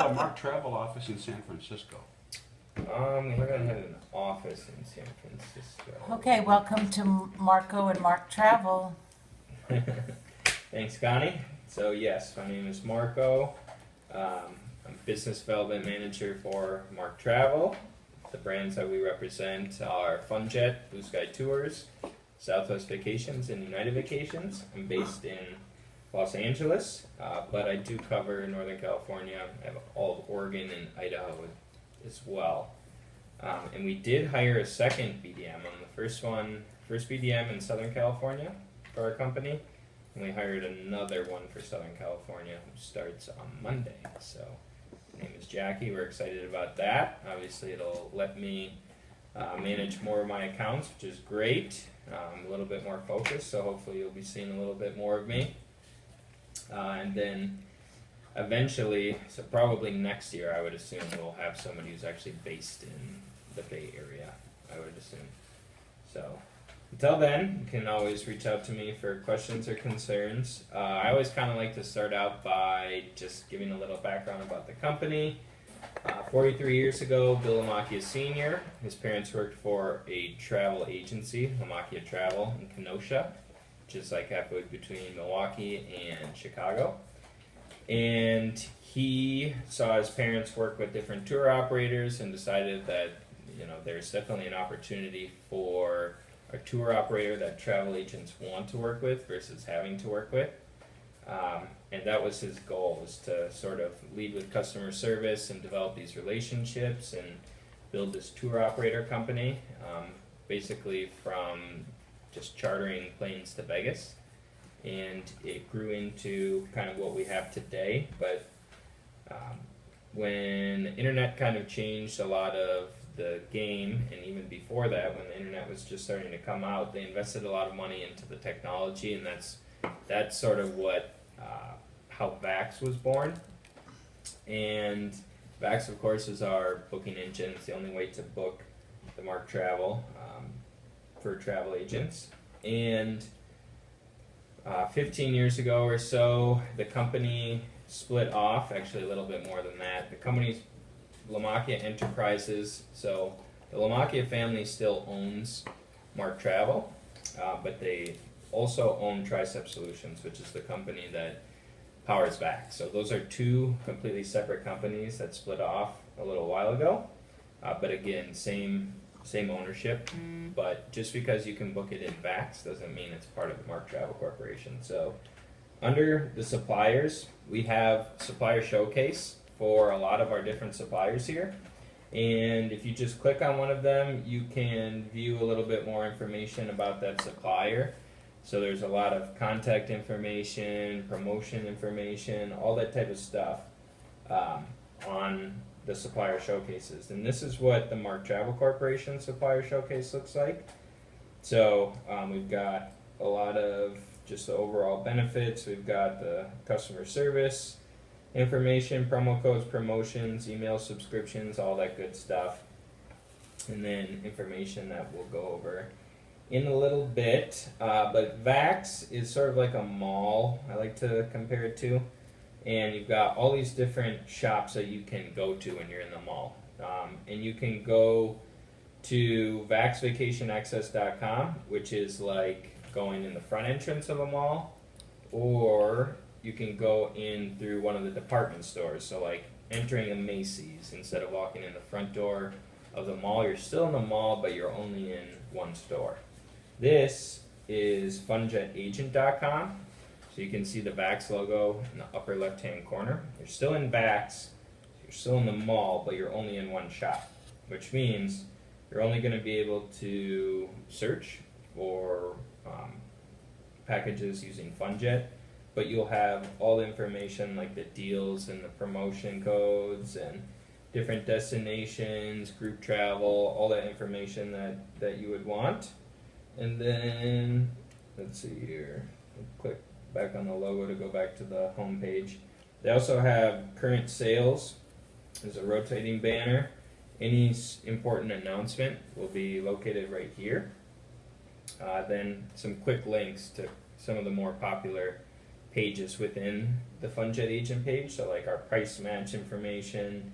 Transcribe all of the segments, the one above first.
a Mark Travel office in San Francisco? We haven't had an office in San Francisco. Okay, welcome to Marco and Mark Travel. Thanks, Connie. So yes, my name is Marco. I'm Business Development Manager for Mark Travel. The brands that we represent are FunJet, Blue Sky Tours, Southwest Vacations, and United Vacations. I'm based in Los Angeles, but I do cover Northern California. I have all of Oregon and Idaho as well. And we did hire a second BDM on the first BDM in Southern California for our company. And we hired another one for Southern California who starts on Monday. So her name is Jackie. We're excited about that. Obviously it'll let me manage more of my accounts, which is great. I'm a little bit more focused, so hopefully you'll be seeing a little bit more of me. And then eventually, so probably next year, I would assume we'll have somebody who's actually based in the Bay Area, I would assume. So until then, you can always reach out to me for questions or concerns. I always kind of like to start out by just giving a little background about the company. 43 years ago, Bill Lamacchia Sr., his parents worked for a travel agency, Lamacchia Travel in Kenosha, which is like halfway between Milwaukee and Chicago. And he saw his parents work with different tour operators and decided that, there's definitely an opportunity for a tour operator that travel agents want to work with versus having to work with. And that was his goal, was to sort of lead with customer service and develop these relationships and build this tour operator company, basically from just chartering planes to Vegas. And it grew into kind of what we have today. But when the internet kind of changed a lot of the game, and even before that, when the internet was just starting to come out, they invested a lot of money into the technology, and that's sort of what how Vax was born. And Vax, of course, is our booking engine. It's the only way to book the Mark Travel for travel agents. And 15 years ago or so, the company split off, actually a little bit more than that. The company's Lamacchia Enterprises, so the Lamacchia family still owns Mark Travel, but they also own Tricep Solutions, which is the company that powers Vax. So those are two completely separate companies that split off a little while ago, but again, same ownership. But just because you can book it in Vax doesn't mean it's part of the Mark Travel Corporation. So under the suppliers, we have Supplier Showcase for a lot of our different suppliers here. And if you just click on one of them, you can view a little bit more information about that supplier. So there's a lot of contact information, promotion information, all that type of stuff on the supplier showcases. And this is what the Mark Travel Corporation supplier showcase looks like. So we've got a lot of just the overall benefits. We've got the customer service information, promo codes, promotions, email subscriptions, all that good stuff. And then information that we'll go over in a little bit. But Vax is sort of like a mall, I like to compare it to. And you've got all these different shops that you can go to when you're in the mall. And you can go to vaxvacationaccess.com, which is like going in the front entrance of a mall, or you can go in through one of the department stores. So like entering a Macy's, instead of walking in the front door of the mall, you're still in the mall, but you're only in one store. This is funjetagent.com. So you can see the Vax logo in the upper left-hand corner. You're still in Vax, you're still in the mall, but you're only in one shop, which means you're only going to be able to search for packages using FunJet, but you'll have all the information like the deals and the promotion codes and different destinations, group travel, all that information that you would want. And then, let's see here, click back on the logo to go back to the home page. They also have current sales. There's a rotating banner. Any important announcement will be located right here. Then some quick links to some of the more popular pages within the FunJet agent page. So like our price match information,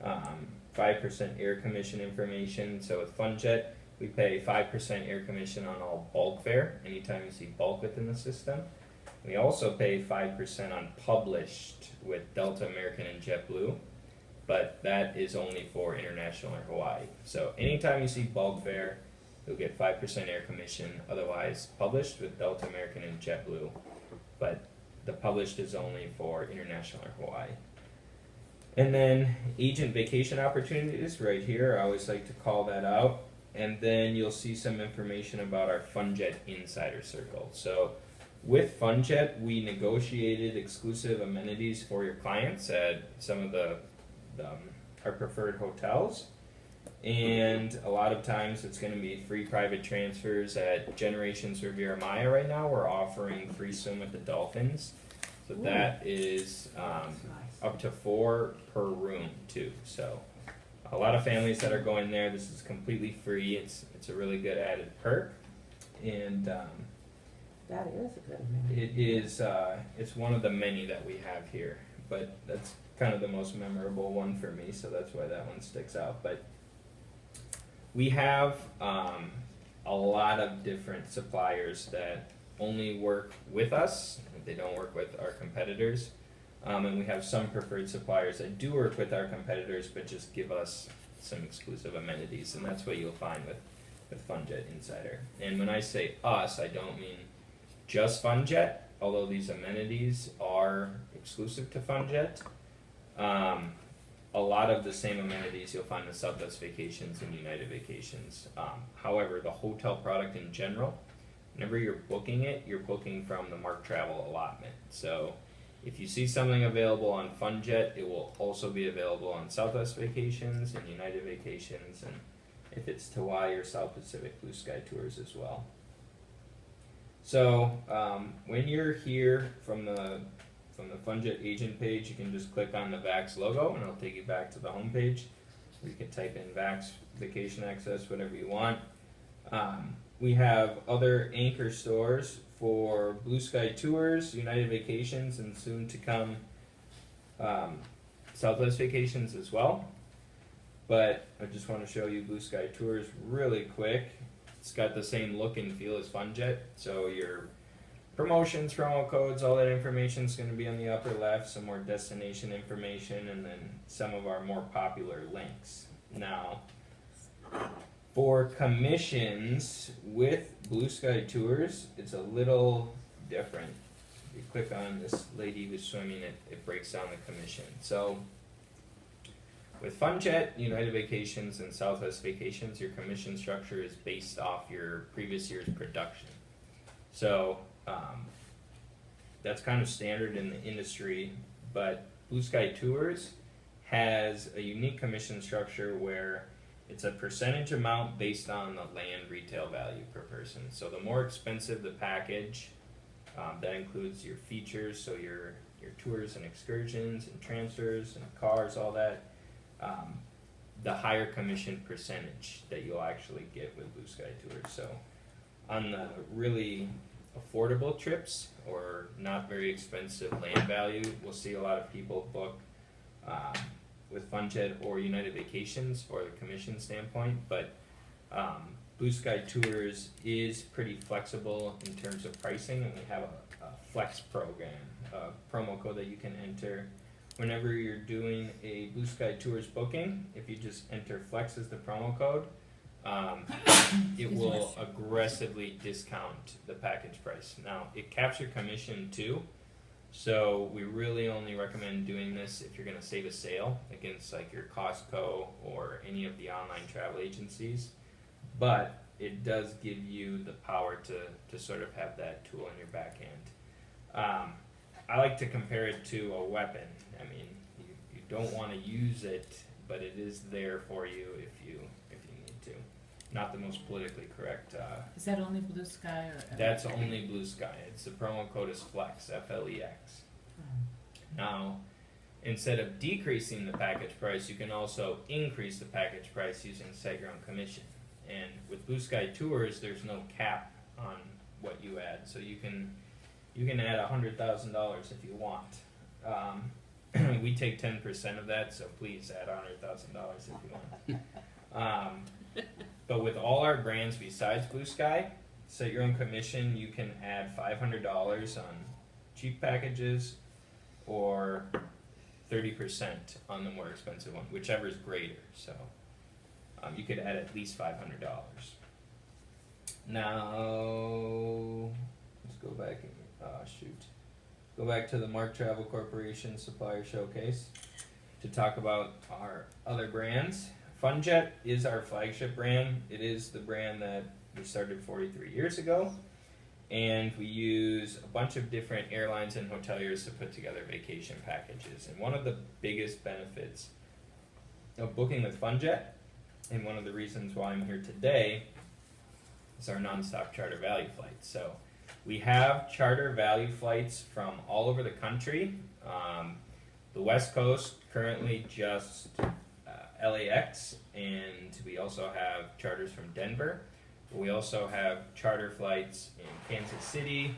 5% air commission information. So with FunJet, we pay 5% air commission on all bulk fare, anytime you see bulk within the system. We also pay 5% on published with Delta, American, and JetBlue, but that is only for international or Hawaii. So anytime you see bulk fare, you'll get 5% air commission, otherwise published with Delta, American, and JetBlue, but the published is only for international or Hawaii. And then agent vacation opportunities right here, I always like to call that out. And then you'll see some information about our FunJet Insider Circle. So with FunJet, we negotiated exclusive amenities for your clients at some of our preferred hotels. And a lot of times it's going to be free private transfers at Generations Riviera Maya right now. We're offering free swim with the dolphins. So that is up to 4 per room too. So a lot of families that are going there, this is completely free. It's a really good added perk. And That is a good amenity. it is, it's one of the many that we have here, but that's kind of the most memorable one for me, so that's why that one sticks out. But we have a lot of different suppliers that only work with us. They don't work with our competitors. And we have some preferred suppliers that do work with our competitors, but just give us some exclusive amenities, and that's what you'll find with FunJet Insider. And when I say us, I don't mean just FunJet, although these amenities are exclusive to FunJet. A lot of the same amenities you'll find in Southwest Vacations and United Vacations. However, the hotel product in general, whenever you're booking it, you're booking from the Mark Travel allotment. So if you see something available on FunJet, it will also be available on Southwest Vacations and United Vacations, and if it's Hawaii or South Pacific, Blue Sky Tours as well. So when you're here from the FunJet agent page, you can just click on the VAX logo and it'll take you back to the home page. You can type in VAX Vacation Access, whatever you want. We have other anchor stores for Blue Sky Tours, United Vacations, and soon to come Southwest Vacations as well. But I just want to show you Blue Sky Tours really quick. It's got the same look and feel as FunJet, so your promotions, promo codes, all that information is going to be on the upper left, some more destination information, and then some of our more popular links. Now, for commissions with Blue Sky Tours, it's a little different. If you click on this lady who's swimming, it breaks down the commission. So with FunJet, United Vacations, and Southwest Vacations, your commission structure is based off your previous year's production. So that's kind of standard in the industry, but Blue Sky Tours has a unique commission structure where it's a percentage amount based on the land retail value per person. So the more expensive the package, that includes your features, so your tours and excursions and transfers and cars, all that, the higher commission percentage that you'll actually get with Blue Sky Tours. So on the really affordable trips or not very expensive land value, we'll see a lot of people book with FunJet or United Vacations for the commission standpoint, but Blue Sky Tours is pretty flexible in terms of pricing, and we have a flex program, a promo code that you can enter whenever you're doing a Blue Sky Tours booking. If you just enter flex as the promo code, it will aggressively discount the package price. Now, it caps your commission too, so we really only recommend doing this if you're going to save a sale against like your Costco or any of the online travel agencies, but it does give you the power to sort of have that tool in your back end. I like to compare it to a weapon. I mean, you don't want to use it, but it is there for you if you need to. Not the most politically correct. Is that only Blue Sky or? That's only Blue Sky. It's the promo code is FLEX, F-L-E-X. Now, instead of decreasing the package price, you can also increase the package price using set your own commission. And with Blue Sky Tours, there's no cap on what you add, so you can you can add $100,000 if you want. We take 10% of that, so please add $100,000 if you want. But with all our brands besides Blue Sky, set your own commission. You can add $500 on cheap packages, or 30% on the more expensive one, whichever is greater. So you could add at least $500. Now let's go back and go back to the Mark Travel Corporation Supplier Showcase to talk about our other brands. FunJet is our flagship brand. It is the brand that we started 43 years ago, and we use a bunch of different airlines and hoteliers to put together vacation packages. And one of the biggest benefits of booking with FunJet, and one of the reasons why I'm here today, is our nonstop charter value flights. So we have charter value flights from all over the country. The West Coast, currently just LAX, and we also have charters from Denver. We also have charter flights in Kansas City,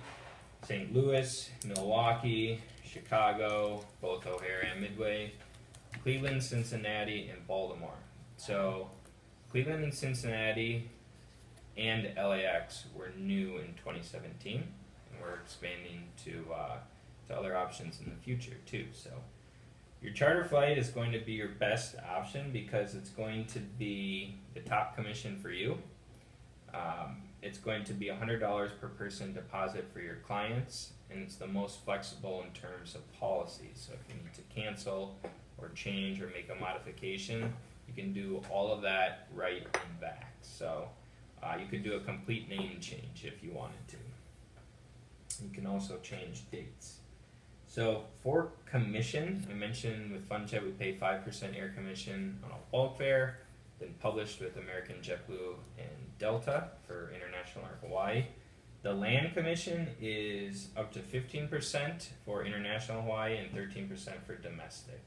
St. Louis, Milwaukee, Chicago, both O'Hare and Midway, Cleveland, Cincinnati, and Baltimore. So Cleveland and Cincinnati and LAX were new in 2017, and we're expanding to other options in the future too. So your charter flight is going to be your best option because it's going to be the top commission for you. It's going to be $100 per person deposit for your clients, and it's the most flexible in terms of policies. So if you need to cancel or change or make a modification, you can do all of that right in back. So you could do a complete name change if you wanted to. You can also change dates. So for commission, I mentioned with FunJet we pay 5% air commission on all bulk fare, then published with American, JetBlue, and Delta for international or Hawaii. The land commission is up to 15% for international Hawaii and 13% for domestic.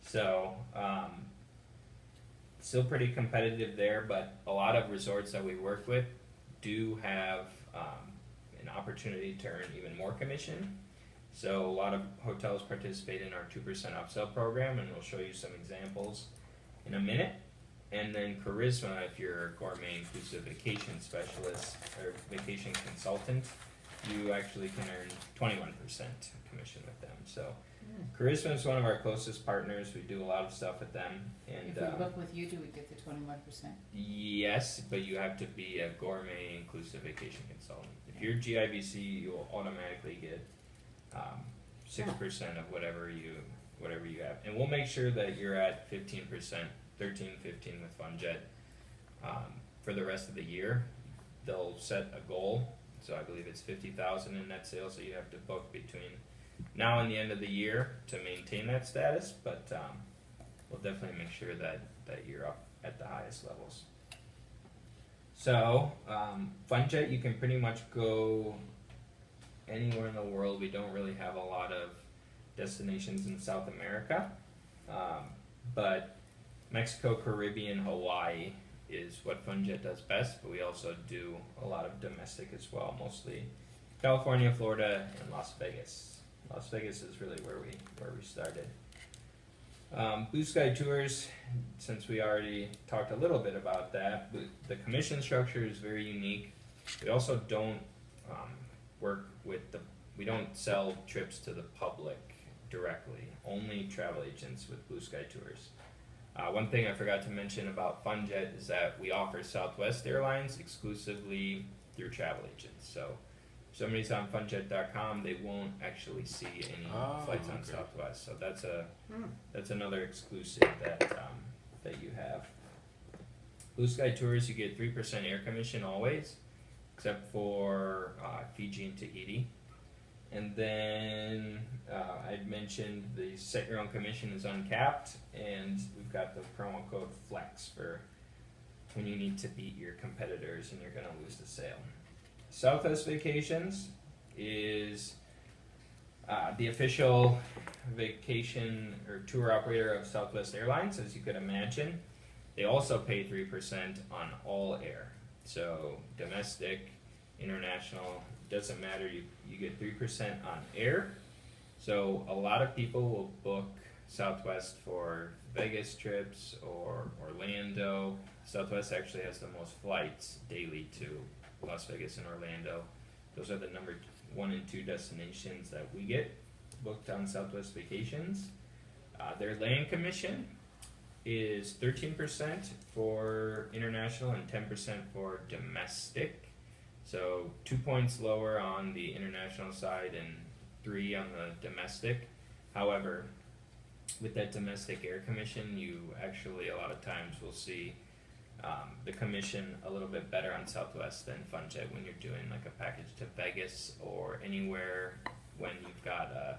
So still pretty competitive there, but a lot of resorts that we work with do have an opportunity to earn even more commission. So a lot of hotels participate in our 2% upsell program, and we'll show you some examples in a minute. And then Charisma, if you're a gourmet inclusive vacation specialist or vacation consultant, you actually can earn 21% commission with them. So Charisma is one of our closest partners. We do a lot of stuff with them. And If we book with you, do we get the 21%? yes, but you have to be a gourmet inclusive vacation consultant. If you're GIVC, you will automatically get 6% of whatever you have, and we'll make sure that you're at 15%, 13, 15 with FunJet for the rest of the year. They'll set a goal, so I believe it's 50,000 in net sales that you have to book between now and the end of the year to maintain that status. But we'll definitely make sure that you're up at the highest levels. So FunJet, you can pretty much go anywhere in the world. We don't really have a lot of destinations in South America, but Mexico, Caribbean, Hawaii is what FunJet does best, but we also do a lot of domestic as well, mostly California, Florida, and Las Vegas. Las Vegas is really where we started. Blue Sky Tours, since we already talked a little bit about that, the commission structure is very unique. We also don't we don't sell trips to the public directly, only travel agents with Blue Sky Tours. One thing I forgot to mention about FunJet is that we offer Southwest Airlines exclusively through travel agents. So if somebody's on funjet.com, they won't actually see any flights on Southwest. So that's another exclusive that you have. Blue Sky Tours, you get 3% air commission always, except for Fiji and Tahiti. And then I'd mentioned the set your own commission is uncapped, and we've got the promo code FLEX for when you need to beat your competitors and you're going to lose the sale. Southwest Vacations is the official vacation or tour operator of Southwest Airlines, as you could imagine. They also pay 3% on all air, so domestic, international, doesn't matter. You get 3% on air. So a lot of people will book Southwest for Vegas trips or Orlando. Southwest actually has the most flights daily to Las Vegas and Orlando. Those are the number 1 and 2 destinations that we get booked on Southwest Vacations. Their land commission is 13% for international and 10% for domestic. So 2 points lower on the international side and 3 on the domestic. However, with that domestic air commission, you actually a lot of times will see the commission a little bit better on Southwest than FunJet when you're doing like a package to Vegas or anywhere when you've got a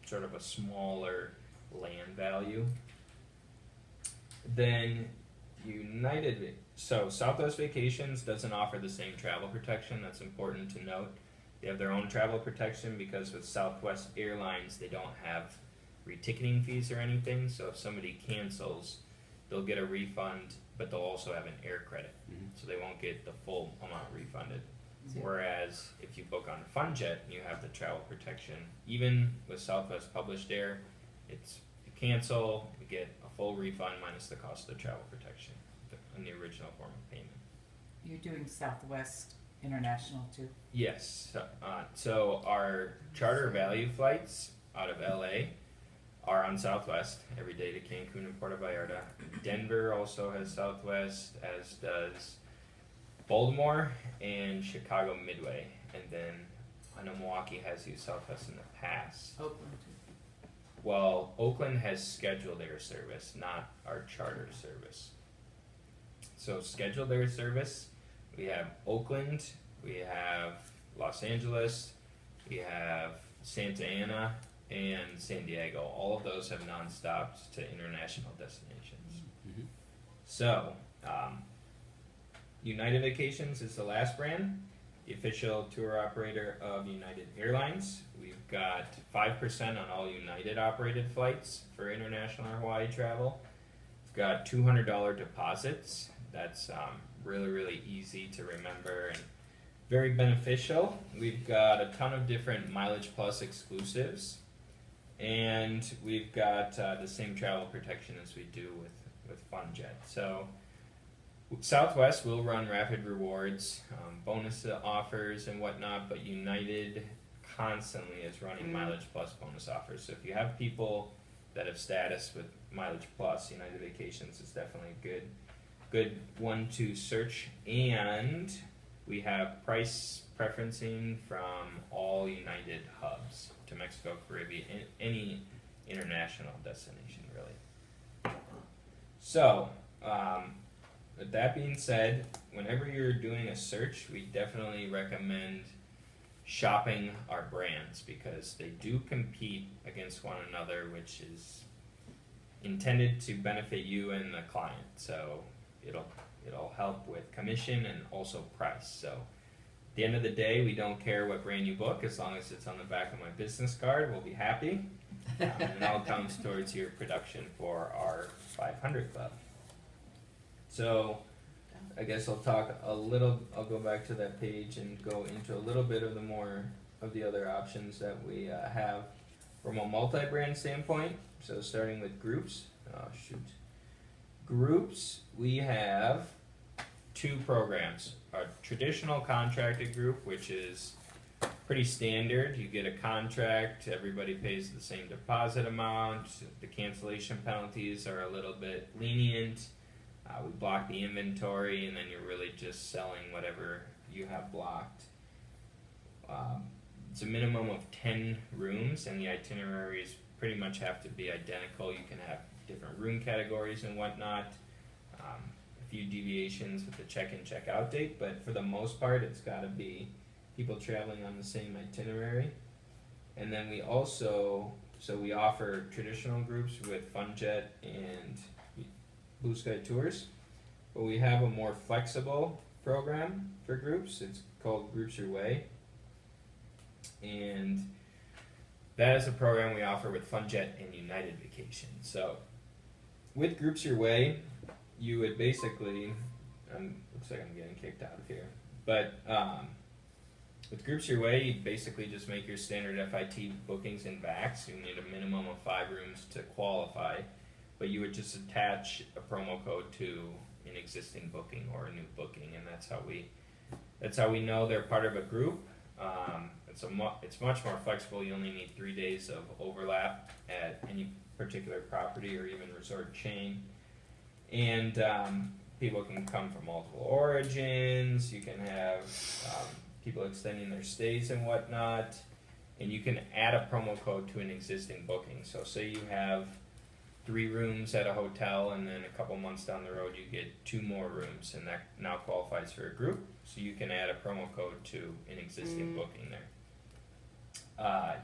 sort of a smaller land value. Then United, so Southwest Vacations doesn't offer the same travel protection. That's important to note. They have their own travel protection because with Southwest Airlines they don't have reticketing fees or anything. So if somebody cancels, they'll get a refund, but they'll also have an air credit, so they won't get the full amount refunded. Whereas if you book on FunJet, you have the travel protection. Even with Southwest Published Air, it's you cancel, you get a full refund minus the cost of the travel protection on the original form of payment. You're doing Southwest International too? Yes. So our charter value flights out of LA are on Southwest every day to Cancun and Puerto Vallarta. Denver also has Southwest, as does Baltimore and Chicago Midway. And then I know Milwaukee has used Southwest in the past. Oakland too. Well, Oakland has scheduled air service, not our charter service. So scheduled air service, we have Oakland, we have Los Angeles, we have Santa Ana, and San Diego. All of those have non-stops to international destinations. So, United Vacations is the last brand, the official tour operator of United Airlines. We've got 5% on all United operated flights for international or Hawaii travel. We've got $200 deposits. That's really, really easy to remember and very beneficial. We've got a ton of different Mileage Plus exclusives. And we've got the same travel protection as we do with FunJet. So Southwest will run rapid rewards, bonus offers and whatnot, but United constantly is running Mileage Plus bonus offers. So if you have people that have status with Mileage Plus, United Vacations is definitely a good one to search. And we have price preferencing from all United hubs to Mexico, Caribbean, any international destination really. So, with that being said, whenever you're doing a search, we definitely recommend shopping our brands because they do compete against one another, which is intended to benefit you and the client. So it'll help with commission and also price. So at the end of the day, we don't care what brand you book as long as it's on the back of my business card. We'll be happy. And it all comes towards your production for our 500 Club. So I guess I'll go back to that page and go into a little bit of the other options that we have from a multi-brand standpoint. So starting with groups, groups, we have 2 programs. Our traditional contracted group, which is pretty standard. You get a contract, everybody pays the same deposit amount, the cancellation penalties are a little bit lenient. We block the inventory, and then you're really just selling whatever you have blocked. It's a minimum of 10 rooms, and the itineraries pretty much have to be identical. You can have different room categories and whatnot. A few deviations with the check-in, check-out date, but for the most part, it's got to be people traveling on the same itinerary. And then we also, we offer traditional groups with FunJet and Blue Sky Tours, but we have a more flexible program for groups. It's called Groups Your Way, and that is a program we offer with FunJet and United Vacations. So with Groups Your Way, you would basically, looks like I'm getting kicked out of here, but With Groups Your Way, you basically just make your standard FIT bookings in VAX. You need a minimum of 5 rooms to qualify, but you would just attach a promo code to an existing booking or a new booking, and that's how we know they're part of a group. It's much more flexible. You only need 3 days of overlap at any particular property or even resort chain, and people can come from multiple origins. You can have people extending their stays and whatnot, and you can add a promo code to an existing booking. So say you have 3 rooms at a hotel, and then a couple months down the road you get 2 more rooms, and that now qualifies for a group. So you can add a promo code to an existing booking there.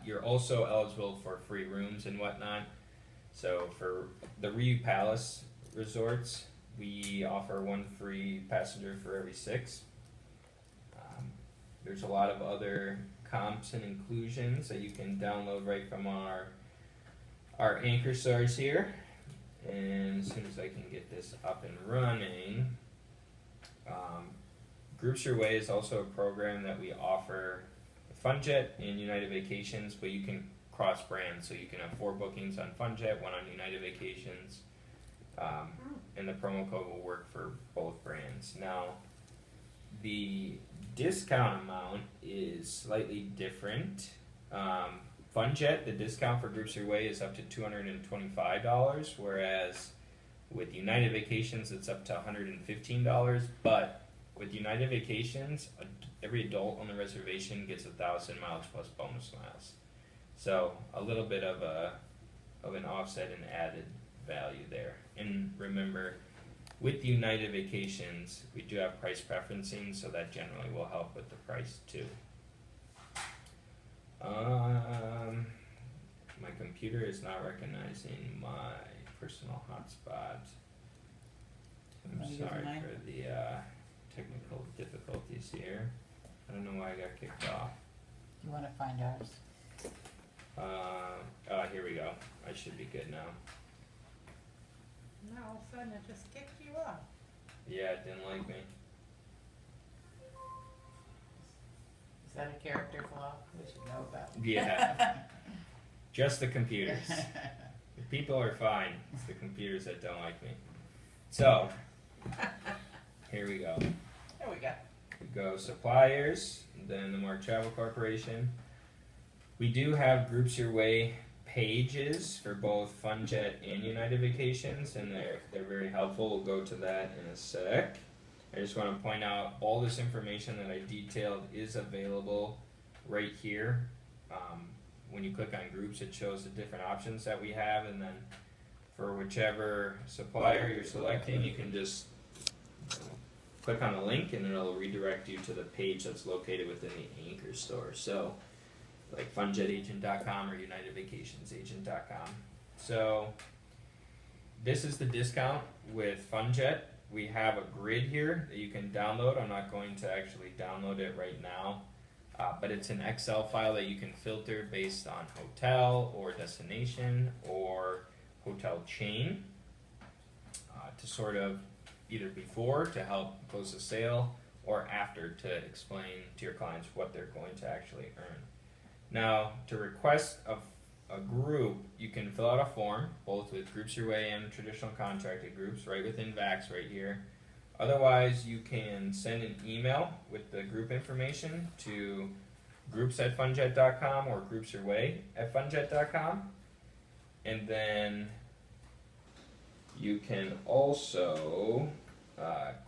You're also eligible for free rooms and whatnot. So for the Riu Palace resorts, we offer 1 free passenger for every 6. There's a lot of other comps and inclusions that you can download right from our anchor stars here. And as soon as I can get this up and running, Groups Your Way is also a program that we offer with FunJet and United Vacations, but you can cross brands, so you can have 4 bookings on FunJet, 1 on United Vacations, and the promo code will work for both brands. Now, the discount amount is slightly different. FunJet, the discount for Groups Your Way is up to $225, whereas with United Vacations it's up to $115. But with United Vacations, every adult on the reservation gets 1,000 miles plus bonus miles. So a little bit of an offset and added value there. And remember, with United Vacations, we do have price preferencing, so that generally will help with the price too. My computer is not recognizing my personal hotspot. I'm Wanna use sorry mine? for the technical difficulties here. I don't know why I got kicked off. You wanna find ours? Here we go. I should be good now. No, all of a sudden it just kicked you off. Yeah, it didn't like me. Is that a character flaw we should know about? Yeah. Just the computers. The people are fine. It's the computers that don't like me. So, here we go. There we go. We go suppliers, then the Mark Travel Corporation. We do have Groups Your Way pages for both FunJet and United Vacations, and they're very helpful. We'll go to that in a sec. I just want to point out all this information that I detailed is available right here. When you click on groups, it shows the different options that we have, and then for whichever supplier you're selecting, you can just click on the link and it'll redirect you to the page that's located within the anchor store. So like funjetagent.com or unitedvacationsagent.com. So this is the discount with FunJet. We have a grid here that you can download. I'm not going to actually download it right now, but it's an Excel file that you can filter based on hotel or destination or hotel chain to sort of either before to help close the sale or after to explain to your clients what they're going to actually earn. Now, to request a group, you can fill out a form, both with Groups Your Way and traditional contracted groups, right within VAX right here. Otherwise, you can send an email with the group information to groups@funjet.com or groupsyourway@funjet.com. And then you can also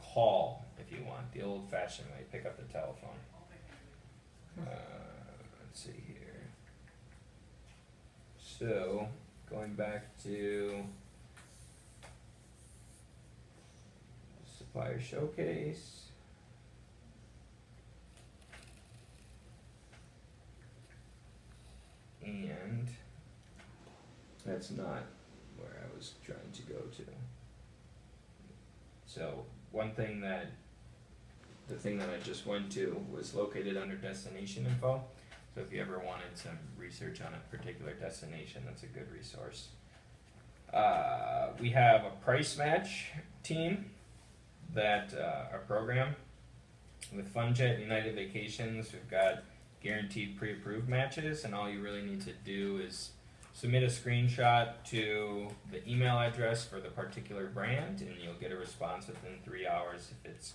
call if you want, the old-fashioned way, pick up the telephone. Let's see here. So, going back to supplier showcase. And that's not where I was trying to go to. So the thing that I just went to was located under destination info. So if you ever wanted some research on a particular destination, that's a good resource. We have a price match team that our program With FunJet and United Vacations, we've got guaranteed pre-approved matches, and all you really need to do is submit a screenshot to the email address for the particular brand, and you'll get a response within 3 hours if it's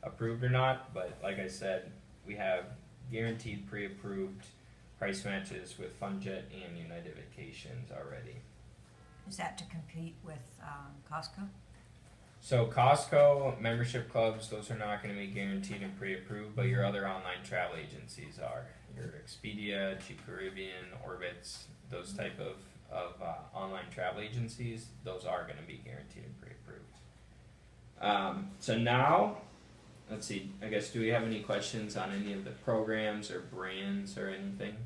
approved or not. But like I said, we have guaranteed pre-approved price matches with FunJet and United Vacations already. Is that to compete with Costco? So Costco membership clubs, those are not going to be guaranteed and pre-approved, but your other online travel agencies are. Your Expedia, Cheap Caribbean, Orbitz, those type of online travel agencies, those are going to be guaranteed and pre-approved. So now, let's see, I guess, do we have any questions on any of the programs or brands or anything?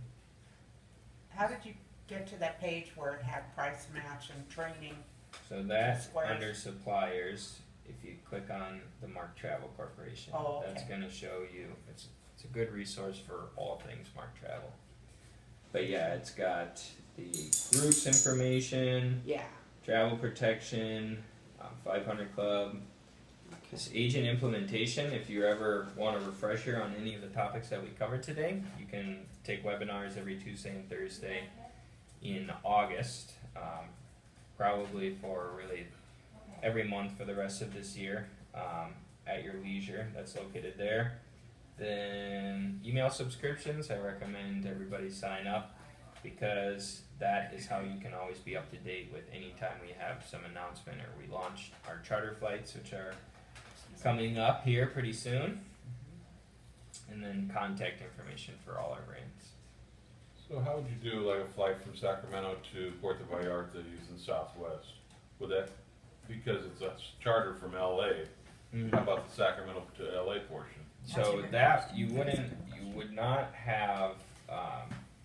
How did you get to that page where it had price match and training? So that Squares. under suppliers, if you click on the Mark Travel Corporation, Oh, okay. that's going to show you. It's a good resource for all things Mark Travel. But yeah, it's got the groups information, Yeah. travel protection, 500 Club, this agent implementation. If you ever want a refresher on any of the topics that we covered today, you can take webinars every Tuesday and Thursday in August. Probably for really every month for the rest of this year, at your leisure. That's located there. Then email subscriptions, I recommend everybody sign up, because that is how you can always be up to date with any time we have some announcement or we launch our charter flights, which are coming up here pretty soon. And then contact information for all our brands. So how would you do like a flight from Sacramento to Puerto Vallarta using Southwest? Would that, because it's a charter from LA, how about the Sacramento to LA portion? So that you would not have,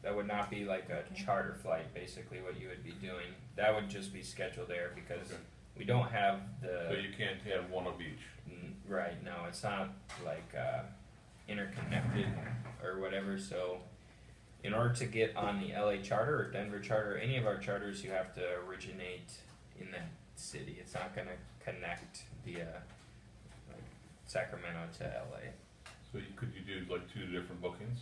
that would not be like a charter flight. Basically, what you would be doing, that would just be scheduled there, because Okay. we don't have So the you can't have one of each. right. No, it's not like interconnected or whatever. So, in order to get on the LA charter or Denver charter, or any of our charters, you have to originate in that city. It's not going to connect via like Sacramento to LA. So could you do like two different bookings?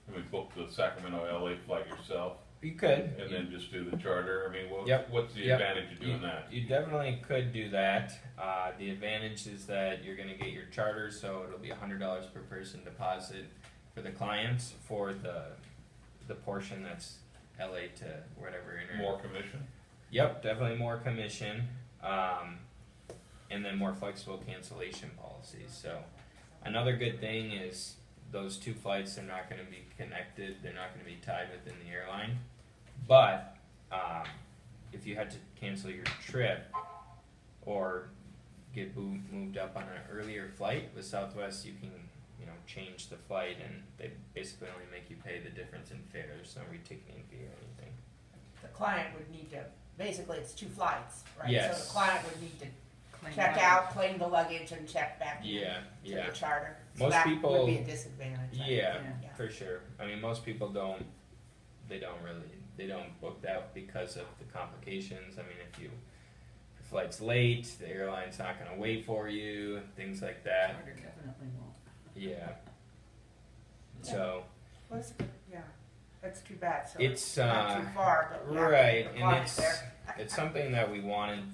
I mean, book the Sacramento LA flight yourself You could. and then just do the charter? I mean, Yep. what's the Yep. advantage of doing that? You definitely could do that. The advantage is that you're going to get your charter, so it'll be $100 per person deposit for the clients for the portion that's LA to whatever. More commission? Yep, definitely more commission, and then more flexible cancellation policies. So another good thing is those two flights are not going to be connected. They're not going to be tied within the airline. But if you had to cancel your trip or get moved up on an earlier flight with Southwest, you can change the flight, and they basically only make you pay the difference in fare. There's no reticketing fee or anything. The client would need to, basically it's two flights, right? Yes. So the client would need to Clean check luggage. out, claim the luggage, and check back in Yeah, to yeah. the charter. So Most that people- would be a disadvantage. I Yeah, think. Yeah. for sure. I mean, most people don't book that because of the complications. I mean, if your flight's late, the airline's not going to wait for you, things like that. Charter definitely won't. Yeah. So, Well, that's good. Yeah, that's too bad. So it's not too far, but yeah, right, the and client's it's there. it's something that we want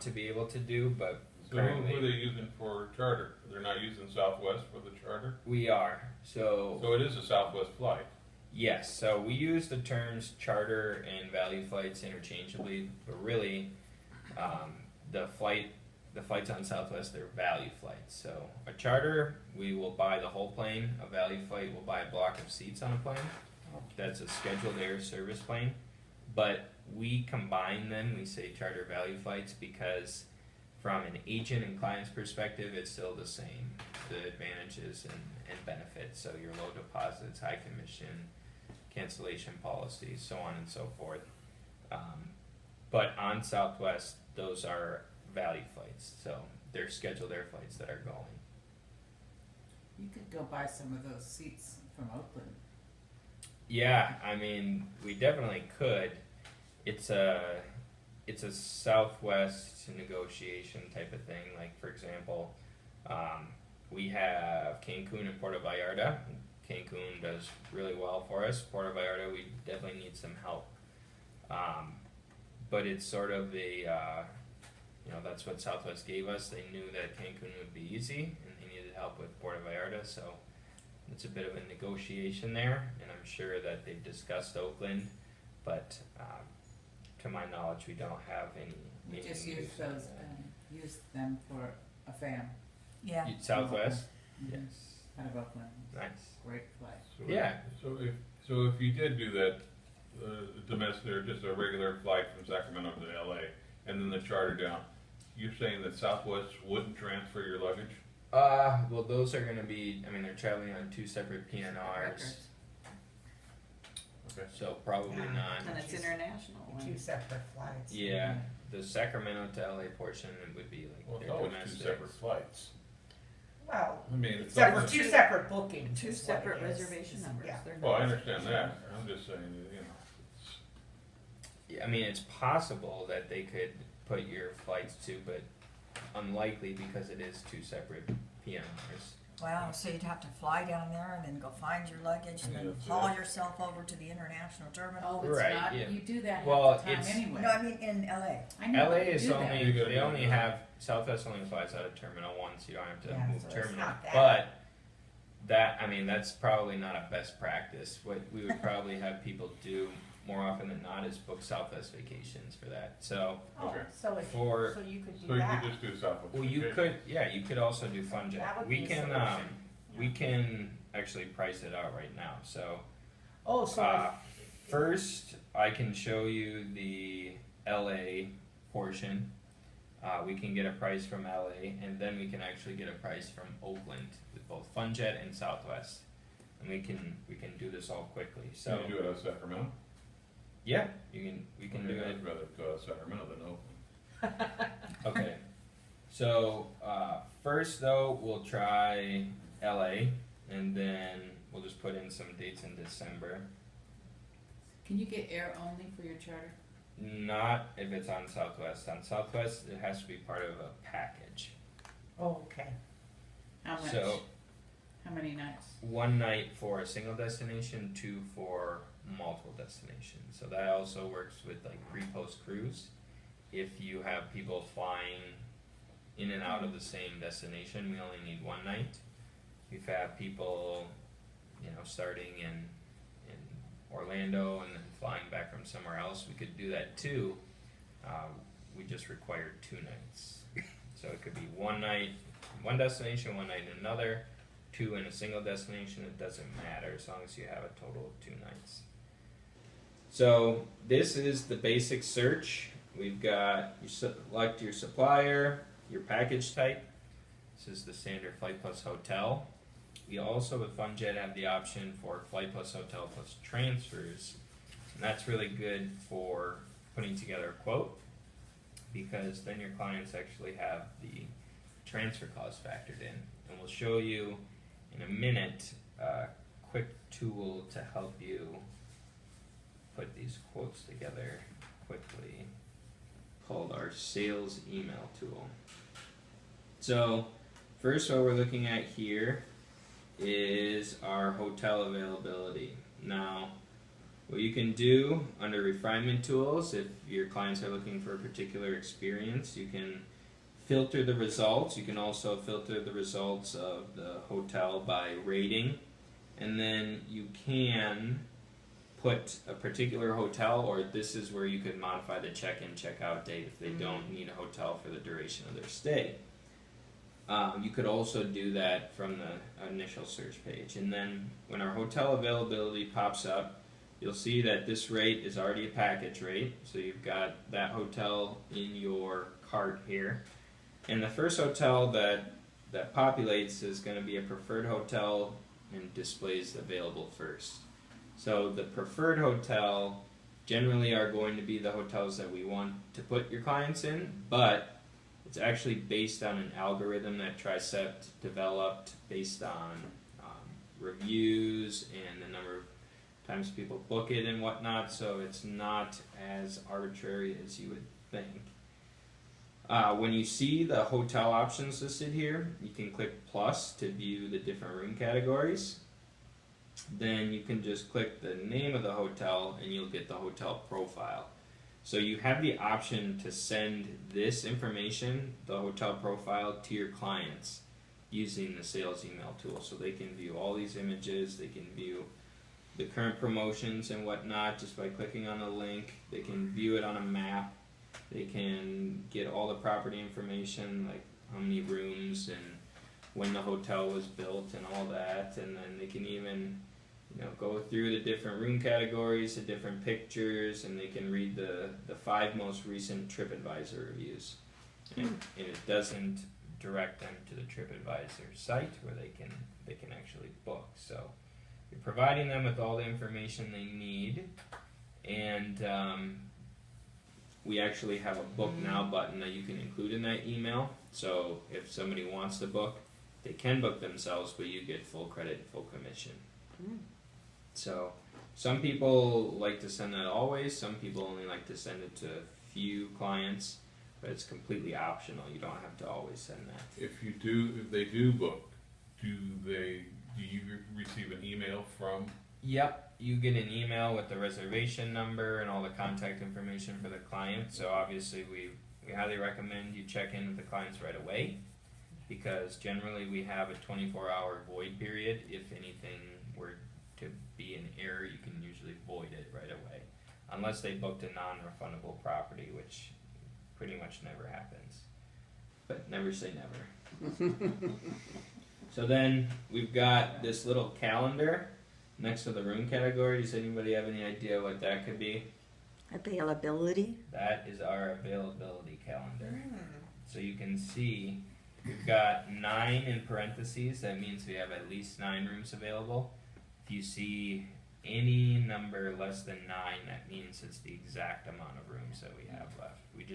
to be able to do, but So who are currently they using for charter? They're not using Southwest for the charter? we are. So So it is a Southwest flight. yes, so we use the terms charter and value flights interchangeably, but really, the flights on Southwest, they're value flights. So a charter, we will buy the whole plane. A value flight, we'll buy a block of seats on a plane. That's a scheduled air service plane. But we combine them, we say charter value flights, because from an agent and client's perspective, it's still the same. The advantages and benefits. So your low deposits, high commission, cancellation policies, so on and so forth. But on Southwest, those are value flights. So they're scheduled air flights that are going. You could go buy some of those seats from Oakland. Yeah, I mean, we definitely could. It's a Southwest negotiation type of thing. Like, for example, we have Cancun and Puerto Vallarta. Cancun does really well for us. Puerto Vallarta, we definitely need some help. But it's sort of that's what Southwest gave us. They knew that Cancun would be easy, and they needed help with Puerto Vallarta, so it's a bit of a negotiation there, and I'm sure that they've discussed Oakland, but to my knowledge, we don't have any. We any just news use on those, that. use them for a fam. Yeah. Southwest? Mhm. Yes. Out of Oakland. Nice. Great flight. Yeah. So if you did do that, domestic or just a regular flight from Sacramento to LA, and then the charter down, you're saying that Southwest wouldn't transfer your luggage? Well, those are gonna be, they're traveling on 2 separate PNRs, Records. Okay. so probably Yeah. not. And it's international. Two separate flights. Yeah, the Sacramento to LA portion would be like Well, it's their always domestic. 2 separate flights. Well, I mean, it's except for always- two separate bookings. Two is what separate it is. reservation numbers. Yeah. They're Well, I not- understand that, I'm just saying, it's, Yeah, it's possible that they could put your flights to, but unlikely because it is 2 separate PNRs. Wow, so you'd have to fly down there and then go find your luggage and Yeah, then that's haul it. yourself over to the international terminal. Oh, it's Right, not, yeah. you do that Well, half the time it's- anyway. No, I mean in LA. I know, LA you is do that. only, You gotta they do only that. have, Southwest only flies out of Terminal 1, so you don't have to Yeah, move so it's terminal. not that. But that's probably not a best practice. What we would probably have people do more often than not is book Southwest vacations for that. So, Oh, Okay. so you could do so you that. could just do Southwest. well, you Okay. could also do That FunJet. would We be a can, solution. we can actually price it out right now. So, Oh, so first, I can show you the LA portion. We can get a price from LA, and then we can actually get a price from Oakland with both FunJet and Southwest, and we can do this all quickly. So Can you do it out of Sacramento? yeah, we can Okay, do it. I'd rather go out of Sacramento than Oakland. Okay. So first though, we'll try LA, and then we'll just put in some dates in December. Can you get air only for your charter? Not if it's on Southwest. On Southwest, it has to be part of a package. oh, okay. How much? So How many nights? 1 night for a single destination, 2 for multiple destinations. So that also works with like pre-post cruise. If you have people flying in and out of the same destination, we only need 1 night. If you have people, starting in Orlando and then flying back from somewhere else, we could do that too. We just require 2 nights. So it could be 1 night, 1 destination, 1 night in another, 2 in a single destination. It doesn't matter as long as you have a total of 2 nights. So this is the basic search. We've got, you select your supplier, your package type. This is the standard Flight Plus Hotel. We also with FunJet have the option for Flight Plus Hotel Plus transfers, and that's really good for putting together a quote, because then your clients actually have the transfer cost factored in. And we'll show you in a minute a quick tool to help you put these quotes together quickly, called our sales email tool. So first, what we're looking at here is our hotel availability. Now, what you can do under refinement tools, if your clients are looking for a particular experience, you can filter the results. You can also filter the results of the hotel by rating, and then you can put a particular hotel, or this is where you could modify the check-in, check-out date if they don't need a hotel for the duration of their stay. You could also do that from the initial search page. And then when our hotel availability pops up, you'll see that this rate is already a package rate. So you've got that hotel in your cart here. And the first hotel that populates is going to be a preferred hotel and displays available first. So the preferred hotel generally are going to be the hotels that we want to put your clients in, but it's actually based on an algorithm that Tricept developed based on reviews and the number of times people book it and whatnot, so it's not as arbitrary as you would think. When you see the hotel options listed here, you can click plus to view the different room categories. Then you can just click the name of the hotel and you'll get the hotel profile. So you have the option to send this information, the hotel profile, to your clients using the sales email tool. So they can view all these images, they can view the current promotions and whatnot just by clicking on the link. They can view it on a map. They can get all the property information, like how many rooms and when the hotel was built and all that. And then they can even, go through the different room categories, the different pictures, and they can read the 5 most recent TripAdvisor reviews. And it doesn't direct them to the TripAdvisor site where they can actually book. So you're providing them with all the information they need, and we actually have a book now button that you can include in that email. So if somebody wants to book, they can book themselves, but you get full credit, full commission. So some people like to send that always. Some people only like to send it to a few clients, but it's completely optional. You don't have to always send that. If they do book, do you receive an email from? Yep, you get an email with the reservation number and all the contact information for the client. So obviously we highly recommend you check in with the clients right away, because generally we have a 24-hour void period. If anything were to be an error, you can usually void it right away, unless they booked a non-refundable property, which pretty much never happens. But never say never. So then we've got this little calendar next to the room category. Does anybody have any idea what that could be? Availability. That is our availability calendar. So you can see we've got 9 in parentheses. That means we have at least 9 rooms available. If you see any number less than 9, that means it's the exact amount of rooms that we have left. We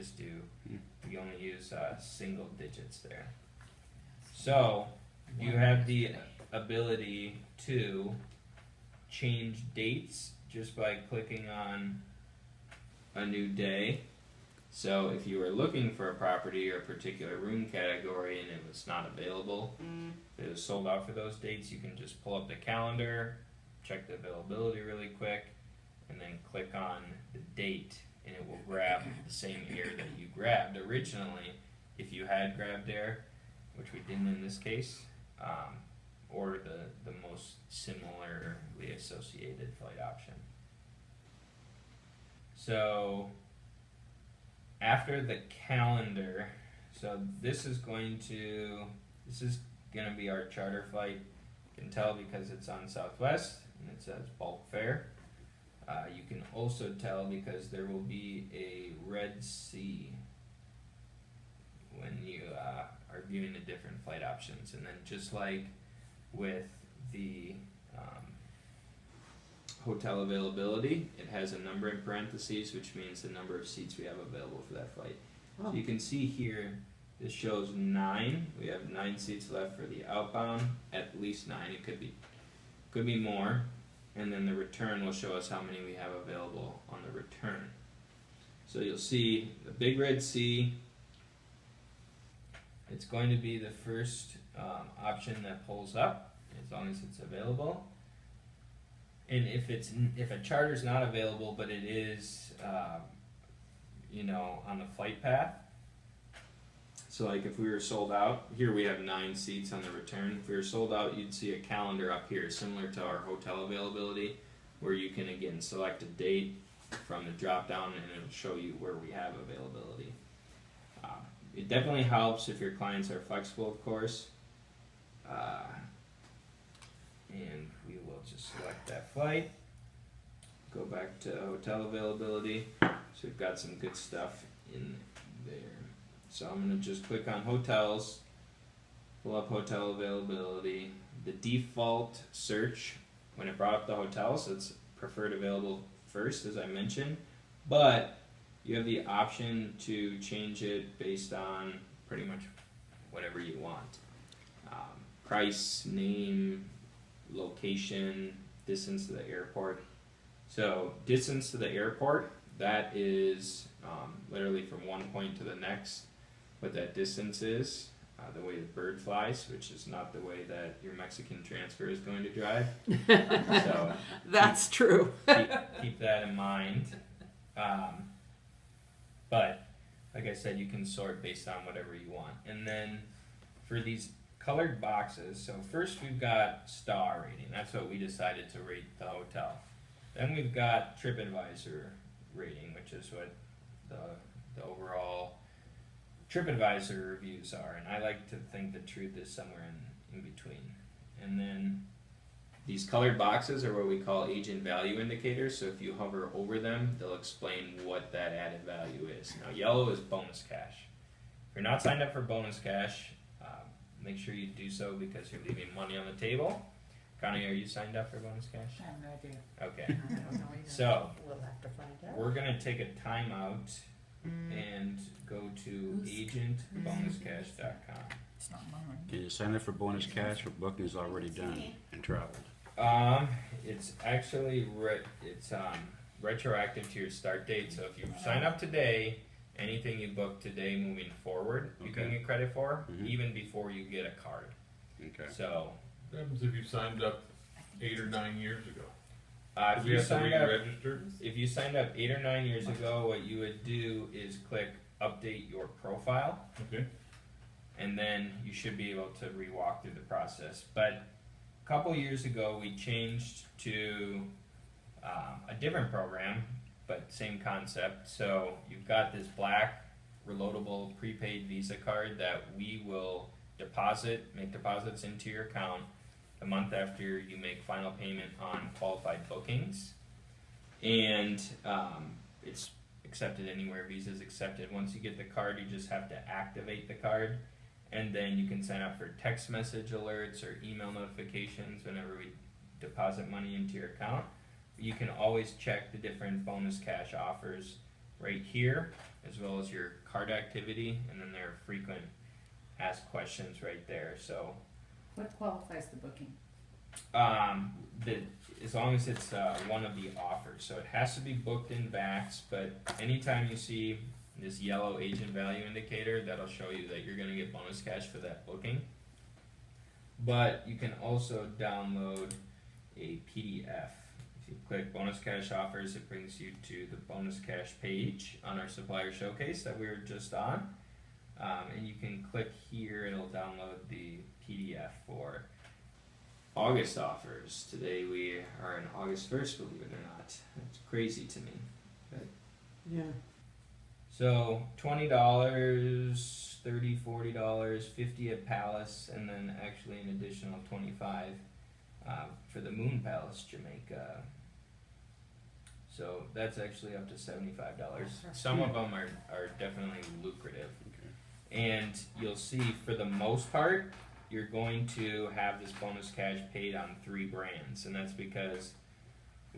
only use single digits there. So you have the ability to change dates just by clicking on a new day. So if you were looking for a property or a particular room category and it was not available, if it was sold out for those dates, you can just pull up the calendar, check the availability really quick, and then click on the date, and it will grab the same air that you grabbed originally if you had grabbed air, which we didn't in this case, or the most similarly associated flight option. So after the calendar, so this is going to be our charter flight. You can tell because it's on Southwest and it says bulk fare. You can also tell because there will be a red C when you are viewing the different flight options. And then just like with the hotel availability, it has a number in parentheses, which means the number of seats we have available for that flight. So you can see here, this shows 9. We have 9 seats left for the outbound, at least 9. It could be more. And then the return will show us how many we have available on the return. So you'll see the big red C. It's going to be the first option that pulls up, as long as it's available. And if a charter is not available, but it is, on the flight path. So like if we were sold out, here we have 9 seats on the return. If we were sold out, you'd see a calendar up here, similar to our hotel availability, where you can again select a date from the drop down and it'll show you where we have availability. It definitely helps if your clients are flexible, of course. And we will just select that flight. Go back to hotel availability. So we've got some good stuff in there. So I'm going to just click on hotels, pull up hotel availability. The default search, when it brought up the hotels, it's preferred available first, as I mentioned. But you have the option to change it based on pretty much whatever you want. Price, name, location, distance to the airport. So distance to the airport, that is literally from one point to the next. what that distance is, the way the bird flies, which is not the way that your Mexican transfer is going to drive. So That's true. keep that in mind. But like I said, you can sort based on whatever you want. And then for these colored boxes, so first we've got star rating. That's what we decided to rate the hotel. Then we've got TripAdvisor rating, which is what the overall TripAdvisor reviews are. And I like to think the truth is somewhere in between. And then these colored boxes are what we call agent value indicators. So if you hover over them, they'll explain what that added value is. Now, yellow is bonus cash. If you're not signed up for bonus cash, make sure you do so because you're leaving money on the table. Connie, are you signed up for bonus cash? I have no idea. Okay. I don't know either. So We'll have to find out. we're gonna take a timeout and go to agentbonuscash.com. It's not mine. Can you sign up for bonus cash or booking's already done and traveled? It's actually retroactive to your start date. So if you sign up today, anything you book today moving forward, you can Okay. get credit for, Mhm. even before you get a card. Okay. So What happens if you signed up 8 or 9 years ago? if Do we you have to signed up, re-register? if you signed up 8 or 9 years ago, what you would do is click update your profile, Okay. and then you should be able to re-walk through the process. But a couple years ago, we changed to a different program, but same concept. So you've got this black reloadable prepaid Visa card that we will make deposits into your account the month after you make final payment on qualified bookings. And it's accepted anywhere Visa's accepted. Once you get the card, you just have to activate the card, and then you can sign up for text message alerts or email notifications whenever we deposit money into your account. You can always check the different bonus cash offers right here, as well as your card activity, and then there are frequent asked questions right there. So What qualifies the booking? as long as it's one of the offers, so it has to be booked in advance. But anytime you see this yellow agent value indicator, that'll show you that you're going to get bonus cash for that booking. But you can also download a PDF. If you click bonus cash offers, it brings you to the bonus cash page on our supplier showcase that we were just on. And you can click here, it'll download the PDF for August offers. Today we are in August 1st, believe it or not. It's crazy to me. Yeah. So $20, $30, $40, $50 at Palace, and then actually an additional $25 for the Moon Palace, Jamaica. So that's actually up to $75. Some of them are definitely lucrative. And you'll see, for the most part, you're going to have this bonus cash paid on 3 brands, and that's because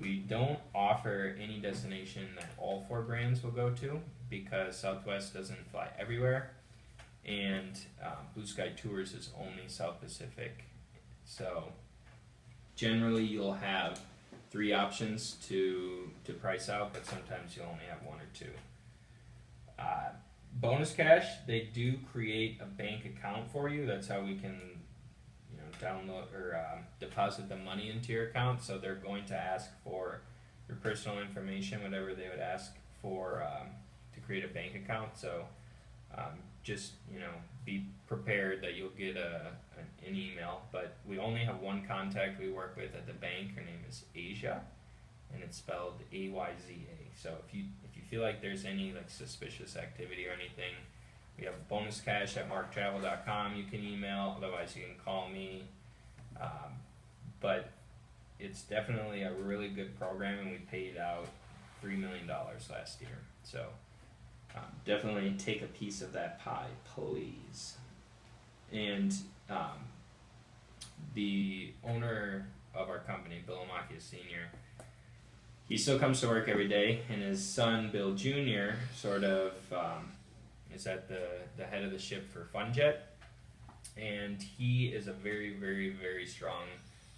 we don't offer any destination that all 4 brands will go to, because Southwest doesn't fly everywhere, and Blue Sky Tours is only South Pacific. So generally you'll have 3 options to price out, but sometimes you'll only have 1 or 2. Bonus cash, they do create a bank account for you. That's how we can, download or deposit the money into your account. So they're going to ask for your personal information, whatever they would ask for to create a bank account. So just be prepared that you'll get an email. But we only have one contact we work with at the bank. Her name is Asia, and it's spelled AYZA. So if you feel like there's any suspicious activity or anything, we have bonus cash at marktravel.com. You can email, otherwise you can call me. But it's definitely a really good program, and we paid out $3 million last year. So definitely take a piece of that pie, please. And the owner of our company, Bill Amakia Sr., he still comes to work every day, and his son, Bill Jr., sort of is at the head of the ship for FunJet, and he is a very, very, very strong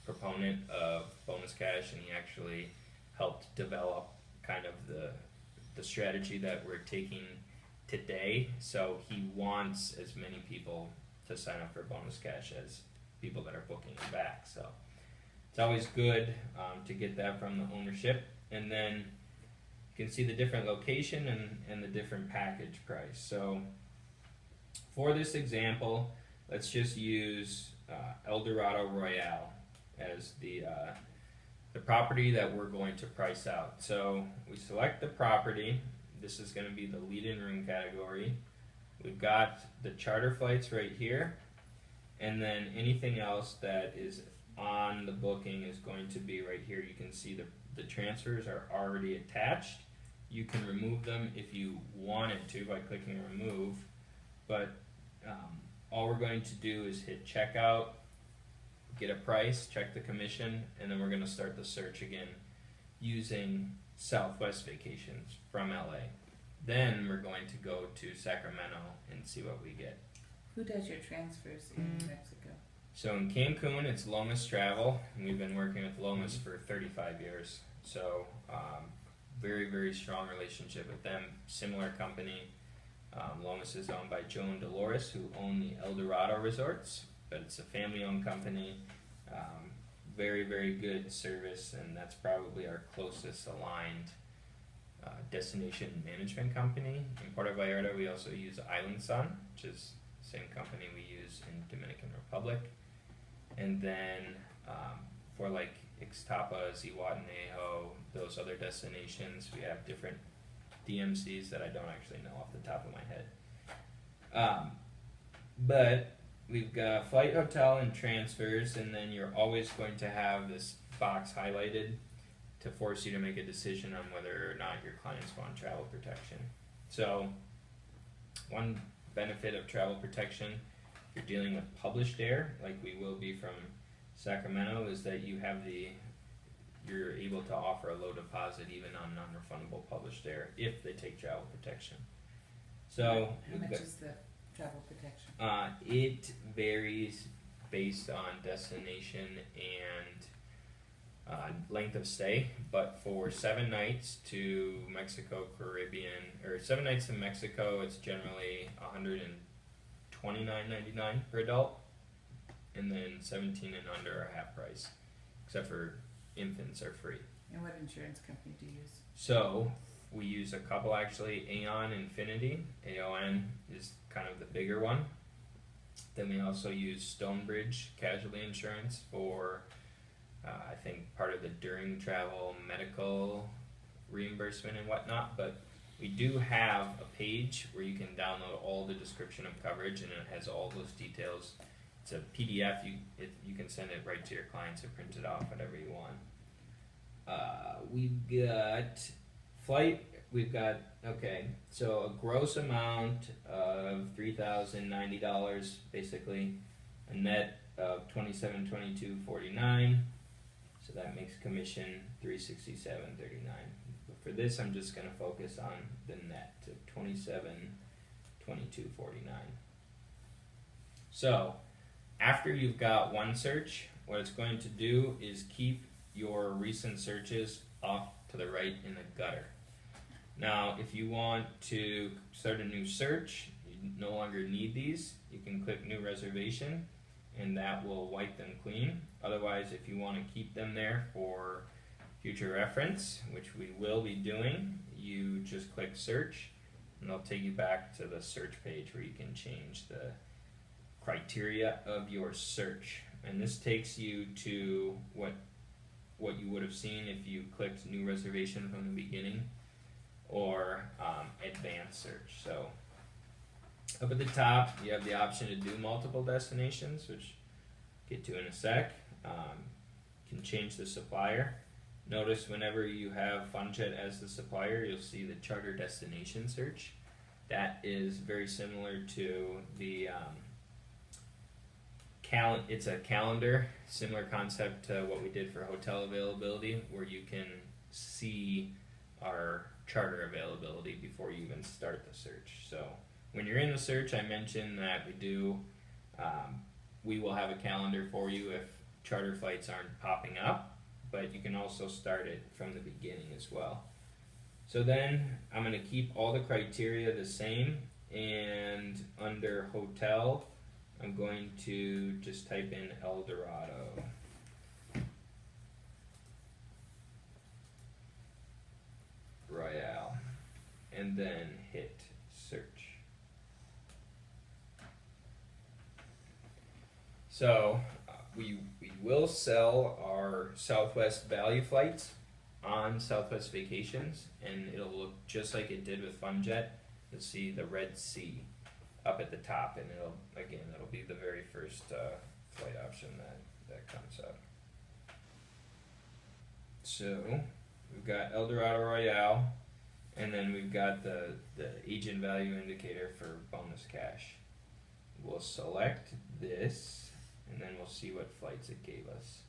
proponent of bonus cash, and he actually helped develop kind of the strategy that we're taking today, so he wants as many people to sign up for bonus cash as people that are booking it back. So it's always good to get that from the ownership, and then you can see the different location and the different package price. So for this example, let's just use El Dorado Royale as the property that we're going to price out. So we select the property. This is going to be the lead-in room category. We've got the charter flights right here, and then anything else that is on the booking is going to be right here. You can see the transfers are already attached. You can remove them if you wanted to by clicking remove, but all we're going to do is hit checkout, get a price, check the commission, and then we're going to start the search again using Southwest Vacations from LA. Then we're going to go to Sacramento and see what we get. Who does your transfers in Mexico? So in Cancun, it's Lomas Travel, and we've been working with Lomas for 35 years. So very, very strong relationship with them. Similar company. Lomas is owned by Joe and Dolores, who own the El Dorado Resorts, but it's a family-owned company. Very, very good service, and that's probably our closest aligned destination management company. In Puerto Vallarta, we also use Island Sun, which is the same company we use in Dominican Republic. And then for like Ixtapa, Zihuatanejo, those other destinations, we have different DMCs that I don't actually know off the top of my head. But we've got flight, hotel, and transfers, and then you're always going to have this box highlighted to force you to make a decision on whether or not your clients want travel protection. So one benefit of travel protection, if you're dealing with published air, like we will be from Sacramento, is that you're able to offer a low deposit even on non-refundable published air if they take travel protection. So How much is the travel protection? it varies based on destination and length of stay, but for 7 nights to Mexico, Caribbean, or 7 nights in Mexico, it's generally $129.99 per adult, and then 17 and under are half price, except for infants are free. And what insurance company do you use? So we use a couple actually, Aon Infinity. AON is kind of the bigger one. Then we also use Stonebridge Casualty Insurance for I think part of the during travel medical reimbursement and whatnot, but we do have a page where you can download all the description of coverage, and it has all those details. It's a PDF. You can send it right to your clients or print it off, whatever you want. We've got flight. We've got so a gross amount of $3,090, basically, a net of $2722.49. So that makes commission $367.39. But for this, I'm just going to focus on the net of $2722.49. So after you've got one search, what it's going to do is keep your recent searches off to the right in the gutter. Now, if you want to start a new search, you no longer need these. You can click New Reservation, and that will wipe them clean. Otherwise, if you want to keep them there for future reference, which we will be doing, you just click Search, and they'll take you back to the search page where you can change the criteria of your search. And this takes you to what you would have seen if you clicked New Reservation from the beginning, or Advanced Search. So up at the top, you have the option to do multiple destinations, which I'll get to in a sec. You can change the supplier. Notice whenever you have FunJet as the supplier, you'll see the charter destination search. That is very similar to the it's a calendar, similar concept to what we did for hotel availability, where you can see our charter availability before you even start the search. So when you're in the search, I mentioned that we will have a calendar for you if charter flights aren't popping up, but you can also start it from the beginning as well. So then I'm going to keep all the criteria the same, and under hotel, I'm going to just type in El Dorado. Royale, and then hit search. So we will sell our Southwest Value flights on Southwest Vacations, and it'll look just like it did with FunJet. You'll see the red C up at the top, and it'll be the very first flight option that comes up. So we've got El Dorado Royale, and then we've got the agent value indicator for bonus cash. We'll select this, and then we'll see what flights it gave us.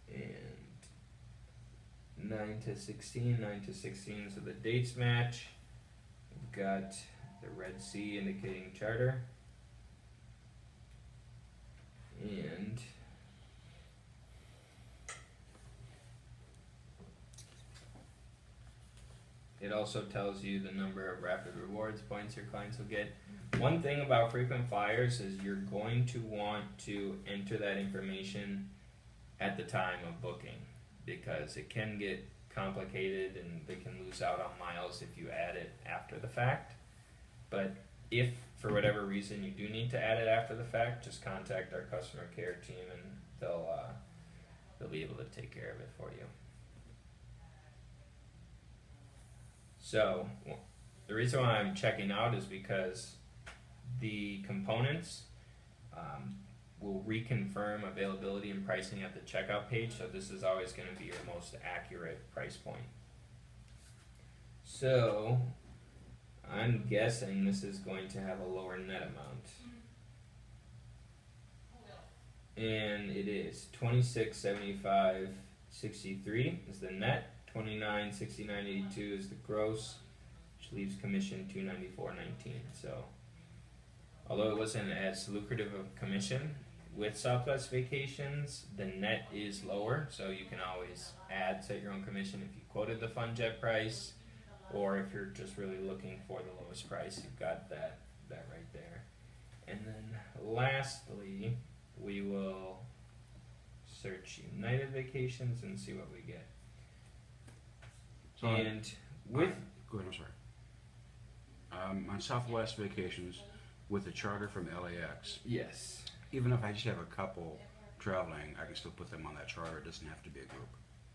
And 9 to 16, 9 to 16, so the dates match. We've got the red C indicating charter. And it also tells you the number of rapid rewards points your clients will get. One thing about frequent flyers is you're going to want to enter that information at the time of booking, because it can get complicated and they can lose out on miles if you add it after the fact. But if for whatever reason you do need to add it after the fact, just contact our customer care team and they'll be able to take care of it for you. So the reason why I'm checking out is because the components will reconfirm availability and pricing at the checkout page, so this is always going to be your most accurate price point. So I'm guessing this is going to have a lower net amount. And it is $26.75.63 is the net, $29.69.82 is the gross, which leaves commission $294.19. So although it wasn't as lucrative of commission with Southwest Vacations, the net is lower, so you can always set your own commission if you quoted the FunJet price, or if you're just really looking for the lowest price, you've got that right there. And then lastly, we will search United Vacations and see what we get. So And with Go ahead, I'm sorry. On Southwest Vacations, with the charter from LAX, yes. even if I just have a couple traveling, I can still put them on that charter. It doesn't have to be a group.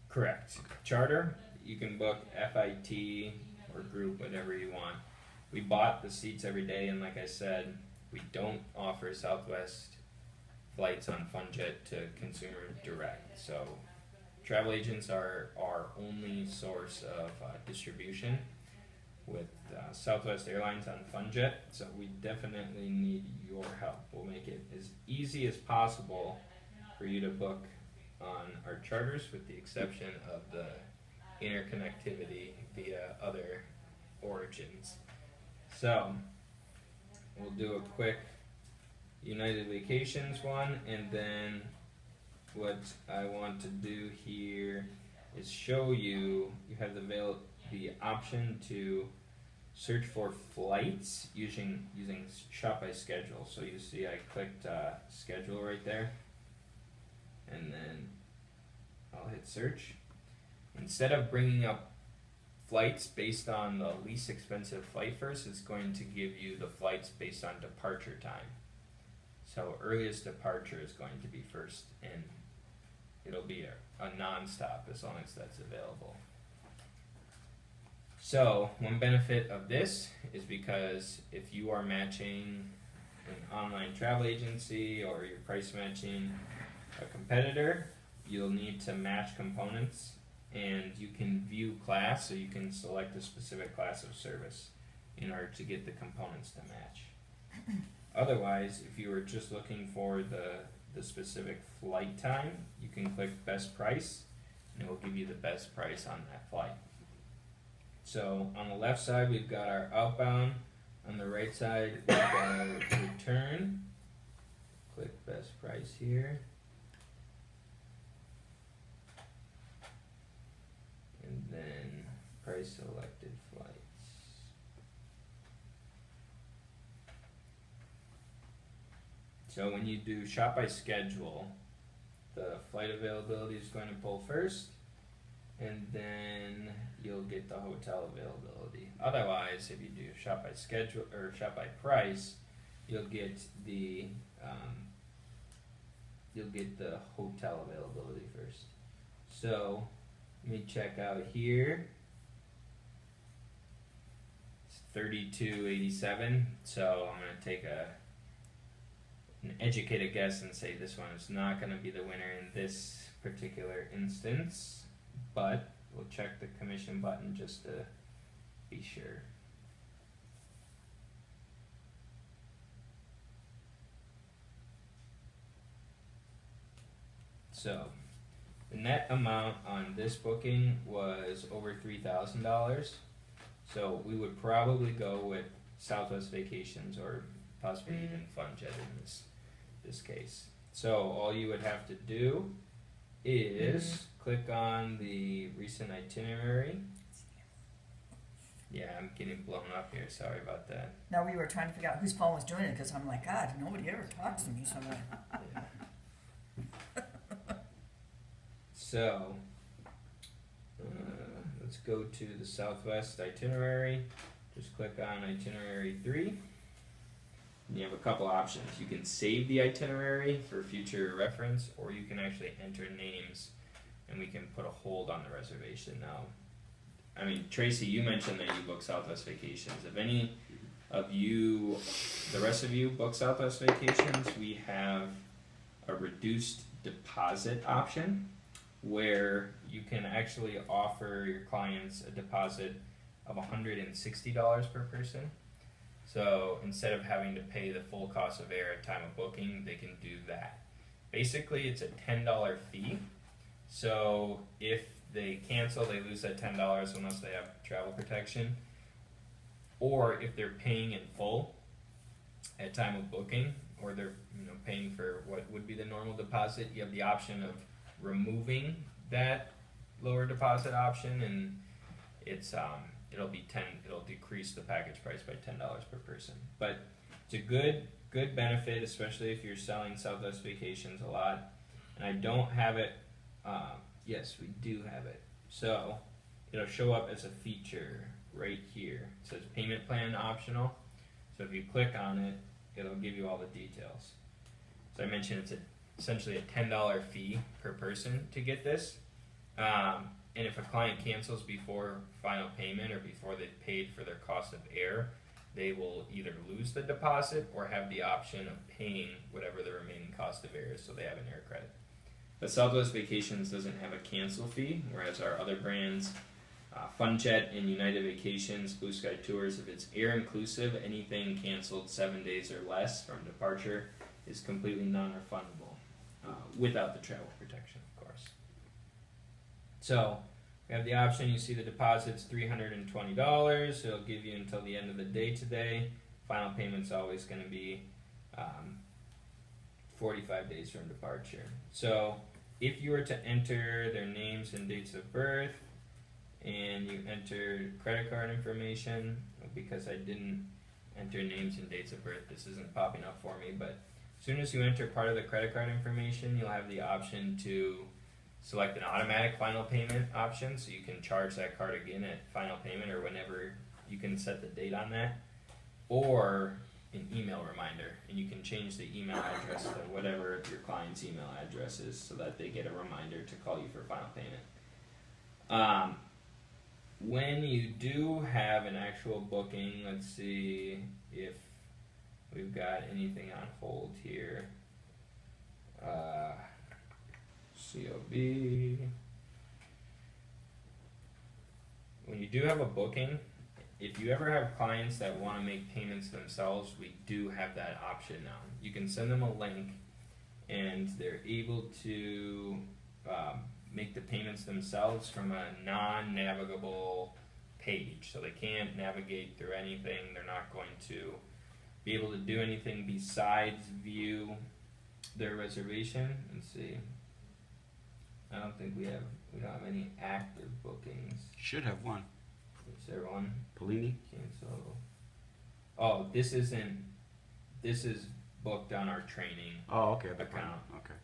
Correct. Charter, you can book FIT or group, whatever you want. We bought the seats every day, and like I said, we don't offer Southwest flights on FunJet to consumer direct. So travel agents are our only source of distribution with Southwest Airlines on FunJet. So we definitely need your help. We'll make it as easy as possible for you to book on our charters, with the exception of the interconnectivity via other origins. So we'll do a quick United Vacations one, and then what I want to do here is show you have the option to search for flights using Shop by Schedule. So you see I clicked schedule right there, and then I'll hit search. Instead of bringing up flights based on the least expensive flight first, it's going to give you the flights based on departure time. So earliest departure is going to be first, and it'll be a non-stop as long as that's available. So one benefit of this is because if you are matching an online travel agency or you're price matching a competitor, you'll need to match components, and you can view class, so you can select a specific class of service in order to get the components to match. Otherwise, if you were just looking for the specific flight time, you can click best price, and it will give you the best price on that flight. So on the left side, we've got our outbound. On the right side, we've got our return. Click best price here. And then price select So when you do shop by schedule, the flight availability is going to pull first, and then you'll get the hotel availability. Otherwise, if you do shop by schedule or shop by price, you'll get the hotel availability first. So let me check out here. It's 32.87. So I'm gonna take an educated guess and say this one is not gonna be the winner in this particular instance, but we'll check the commission button just to be sure. So, the net amount on this booking was over $3,000. So we would probably go with Southwest Vacations or possibly even FunJet in this case. So all you would have to do is click on the recent itinerary. Yeah, I'm getting blown up here. Sorry about that. No, we were trying to figure out whose phone was doing it because I'm like, God, nobody ever talks to me. So I'm like, So, let's go to the Southwest itinerary. Just click on itinerary 3. And you have a couple options. You can save the itinerary for future reference, or you can actually enter names and we can put a hold on the reservation. Now, I mean, Tracy, you mentioned that you book Southwest Vacations. If any of you, the rest of you book Southwest Vacations, we have a reduced deposit option where you can actually offer your clients a deposit of $160 per person. So instead of having to pay the full cost of air at time of booking, they can do that. Basically, it's a $10 fee. So if they cancel, they lose that $10 unless they have travel protection. Or if they're paying in full at time of booking, or they're paying for what would be the normal deposit, you have the option of removing that lower deposit option, and it's it'll decrease the package price by $10 per person. But it's a good benefit, especially if you're selling Southwest Vacations a lot. And I don't have it. Yes, we do have it. So it'll show up as a feature right here. It says payment plan optional. So if you click on it, it'll give you all the details. So I mentioned it's essentially a $10 fee per person to get this. And if a client cancels before final payment or before they've paid for their cost of air, they will either lose the deposit or have the option of paying whatever the remaining cost of air is, so they have an air credit. But Southwest Vacations doesn't have a cancel fee, whereas our other brands, FunJet and United Vacations, Blue Sky Tours, if it's air inclusive, anything canceled 7 days or less from departure is completely non-refundable, without the travel protection, of course. So we have the option. You see the deposit's $320. It'll give you until the end of the day today. Final payment's always going to be 45 days from departure. So if you were to enter their names and dates of birth, and you enter credit card information, because I didn't enter names and dates of birth, this isn't popping up for me, but as soon as you enter part of the credit card information, you'll have the option to select an automatic final payment option, so you can charge that card again at final payment or whenever you can set the date on that, or an email reminder, and you can change the email address to whatever your client's email address is so that they get a reminder to call you for final payment. When you do have an actual booking, let's see if we've got anything on hold here. COB. When you do have a booking, if you ever have clients that want to make payments themselves, we do have that option now. You can send them a link and they're able to make the payments themselves from a non-navigable page. So they can't navigate through anything. They're not going to be able to do anything besides view their reservation. Let's see. I don't think we don't have any active bookings. Should have one. Is there one? Polini? Cancel. Oh, this is booked on our training. Oh, okay. the Account. Okay.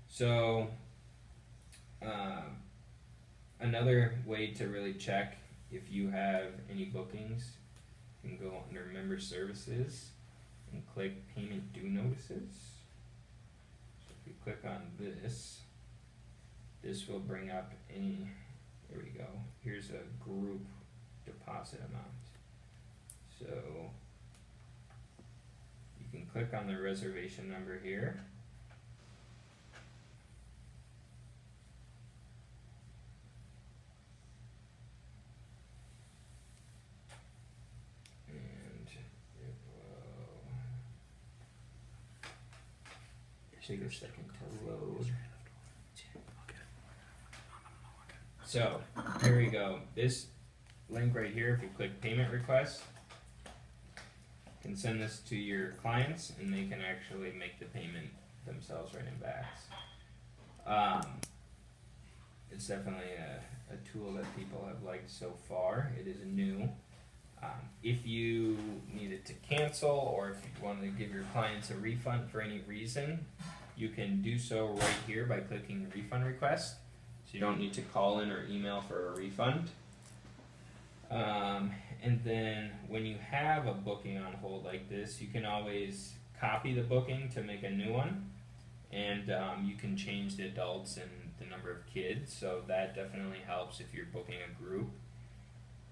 So, another way to really check if you have any bookings, you can go under Member Services and click Payment Due Notices. So if you click on this, this will bring up any, there we go, here's a group deposit amount. So, you can click on the reservation number here. And it will take a second to load. So, here we go. This link right here, if you click payment request, can send this to your clients and they can actually make the payment themselves right in Bax. It's definitely a tool that people have liked so far. It is new. If you needed to cancel or if you wanted to give your clients a refund for any reason, you can do so right here by clicking refund request. So you don't need to call in or email for a refund. And then when you have a booking on hold like this, you can always copy the booking to make a new one. And you can change the adults and the number of kids. So that definitely helps if you're booking a group.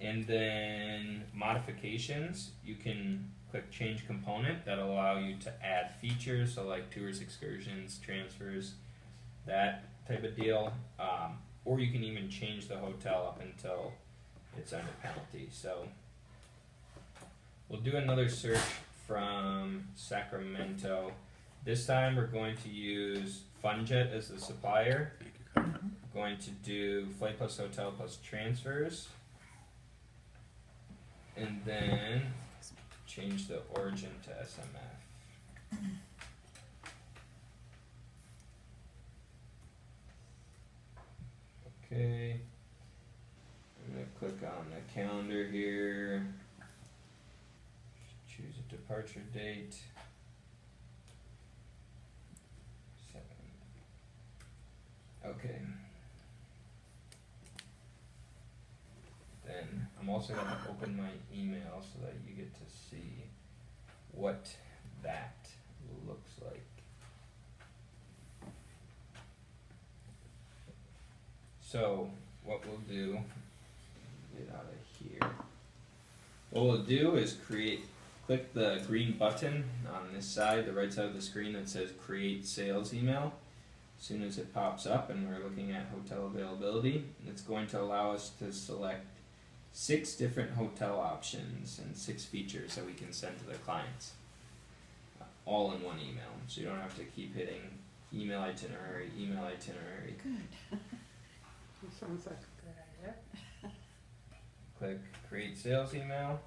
And then modifications, you can click change component. That'll allow you to add features, so like tours, excursions, transfers, that type of deal. Or you can even change the hotel up until it's under penalty. So we'll do another search from Sacramento. This time we're going to use FunJet as the supplier. Going to do flight plus hotel plus transfers. And then change the origin to SMF. Okay. I'm gonna click on the calendar here. Choose a departure date. 7. Okay. Then I'm also going to open my email so that you get to see what that looks like. So what we'll do, get out of here. What we'll do is click the green button on this side, the right side of the screen that says create sales email. As soon as it pops up and we're looking at hotel availability, it's going to allow us to select 6 different hotel options and 6 features that we can send to the clients, all in one email. So you don't have to keep hitting email itinerary. Good. Sounds like a good idea. Click create sales email.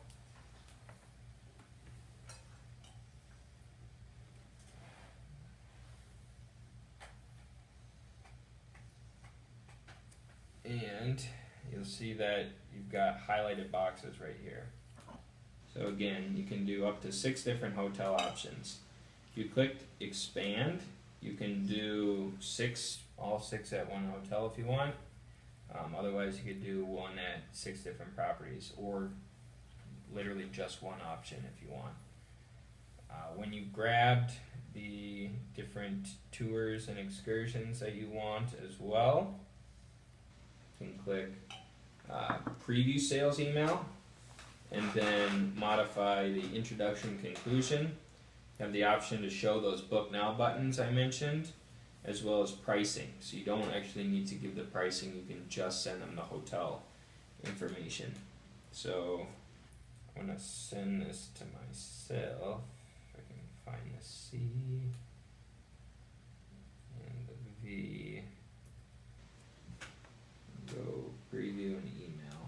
And you'll see that you've got highlighted boxes right here. So again, you can do up to 6 different hotel options. If you clicked expand, you can do all 6 at one hotel if you want. Otherwise, you could do one at 6 different properties, or literally just one option if you want. When you grabbed the different tours and excursions that you want as well, you can click preview sales email and then modify the introduction conclusion. You have the option to show those book now buttons I mentioned, as well as pricing. So you don't actually need to give the pricing, you can just send them the hotel information. So I'm going to send this to myself, if I can find the C and the V. Go preview and email.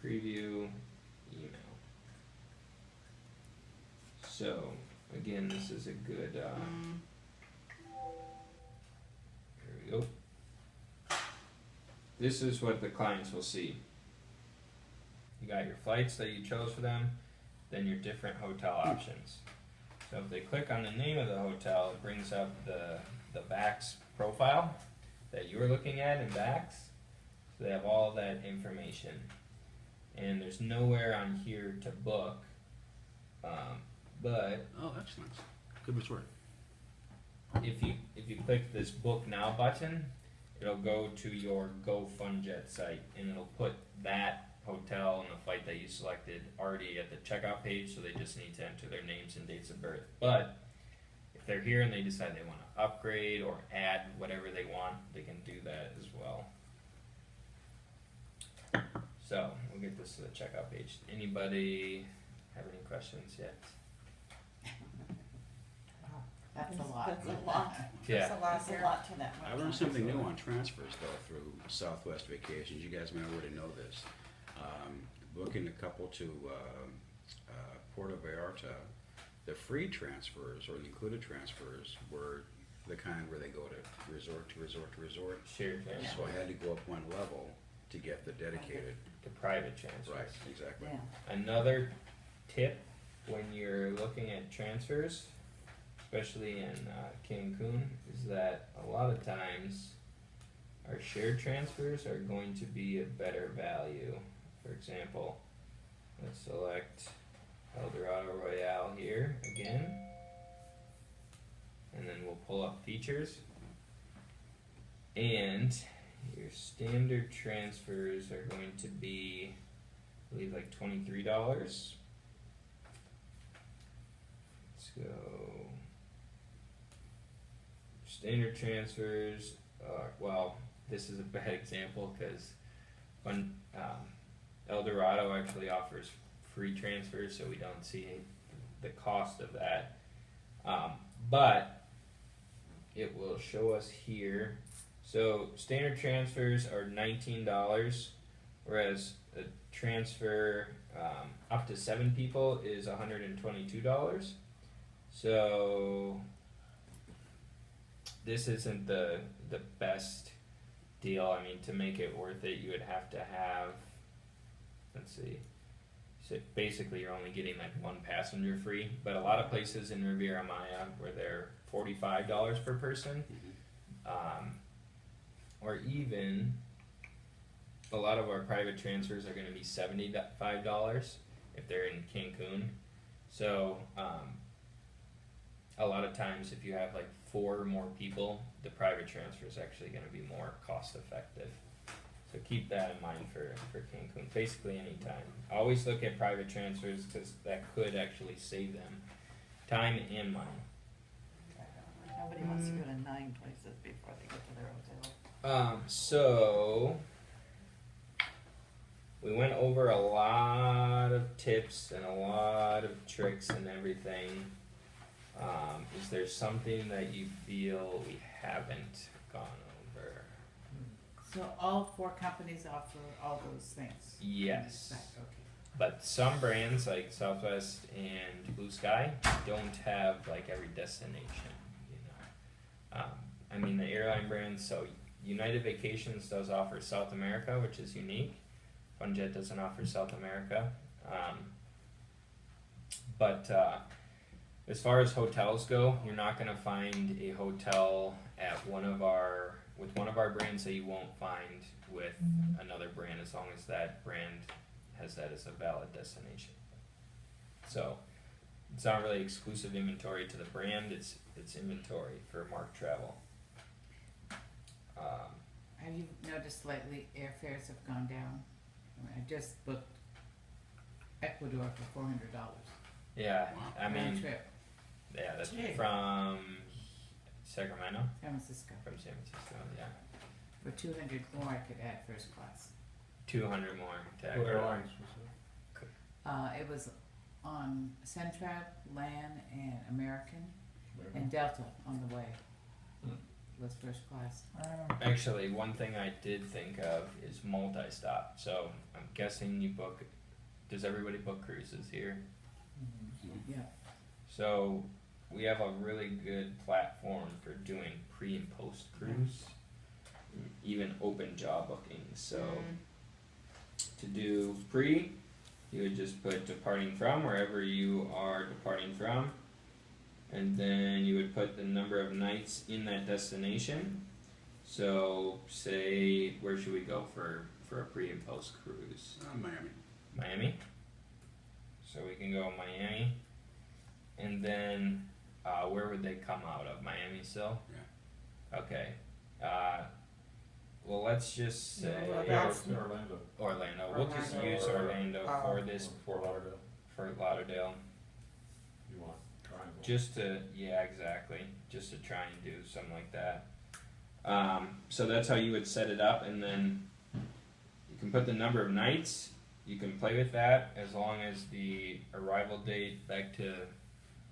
Preview, email. So again, this is a good here we go. This is what the clients will see. You got your flights that you chose for them, then your different hotel options. So if they click on the name of the hotel, it brings up the Vax profile that you were looking at in Vax. So they have all that information. And there's nowhere on here to book. But Oh, excellent. Good resort. if you click this book now button, it'll go to your GoFundJet site and it'll put that hotel and the flight that you selected already at the checkout page, so they just need to enter their names and dates of birth. But if they're here and they decide they want to upgrade or add whatever they want, they can do that as well. So we'll get this to the checkout page. Anybody have any questions yet? That's a lot. That's a lot. Yeah. There's a lot That's a here. lot to that I much. learned something new on transfers though through Southwest Vacations. You guys may already know this. Booking a couple to Puerto Vallarta, the free transfers or the included transfers were the kind where they go to resort to resort to resort. Shared transfer. So I had to go up one level to get the dedicated. The private transfers. Right, exactly. Yeah. Another tip when you're looking at transfers, especially in Cancun, is that a lot of times our shared transfers are going to be a better value. For example, let's select El Dorado Royale here again, and then we'll pull up features. And your standard transfers are going to be, I believe, like $23. Let's go. Standard transfers are, well, this is a bad example because when El Dorado actually offers free transfers, so we don't see the cost of that. But it will show us here. So standard transfers are $19, whereas a transfer up to 7 people is $122. So this isn't the best deal. I mean, to make it worth it, you would have to have, let's see, so basically you're only getting like 1 passenger free, but a lot of places in Riviera Maya where they're $45 per person, or even a lot of our private transfers are going to be $75 if they're in Cancun. So a lot of times if you have like 4 or more people, the private transfer is actually going to be more cost effective. So keep that in mind for Cancun, basically anytime. Always look at private transfers because that could actually save them time and money. Nobody wants to go to 9 places before they get to their hotel. So we went over a lot of tips and a lot of tricks and everything. Is there something that you feel we haven't gone over? So all 4 companies offer all those things? Yes. Okay. But some brands like Southwest and Blue Sky don't have like every destination, you know. I mean the airline brands, so United Vacations does offer South America, which is unique. FunJet doesn't offer South America. But as far as hotels go, you're not gonna find a hotel at one of our brands that you won't find with another brand, as long as that brand has that as a valid destination. So it's not really exclusive inventory to the brand, it's inventory for Mark Travel. Have you noticed lately airfares have gone down? I just booked Ecuador for $400. Yeah, I Round mean, trip, yeah, that's Gee. from Sacramento, San Francisco. from San Francisco, yeah. For 200 more, I could add first class. 200 more to What Ecuador. airlines was it? It was on Central, LAN, and American, American? and Delta on the way. Hmm. Was first class. Actually, one thing I did think of is multi-stop. So I'm guessing you book. Does everybody book cruises here? Yeah. So we have a really good platform for doing pre and post cruise, even open job bookings. So to do pre, you would just put departing from wherever you are departing from, and then you would put the number of nights in that destination. So, say, where should we go for a pre and post cruise? Miami. Miami. So we can go Miami, and then where would they come out of? Miami still? Yeah. Okay. Well, let's just say Orlando. Orlando. We'll just use Orlando for this Fort Lauderdale. Fort Lauderdale. You want triangle. Just to, yeah, exactly. Just to try and do something like that. So that's how you would set it up, and then you can put the number of nights. You can play with that as long as the arrival date back to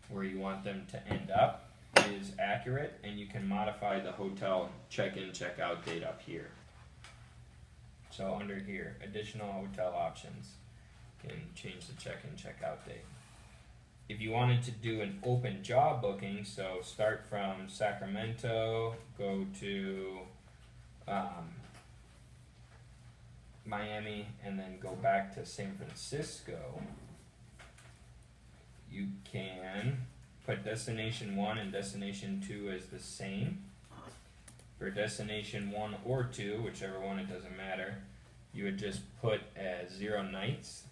where you want them to end up is accurate, and you can modify the hotel check-in, check-out date up here. So under here, additional hotel options, you can change the check-in, check-out date. If you wanted to do an open job booking, so start from Sacramento, go to Miami, and then go back to San Francisco, you can put destination 1 and destination 2 as the same. For destination 1 or 2, whichever one, it doesn't matter, you would just put as 0 nights,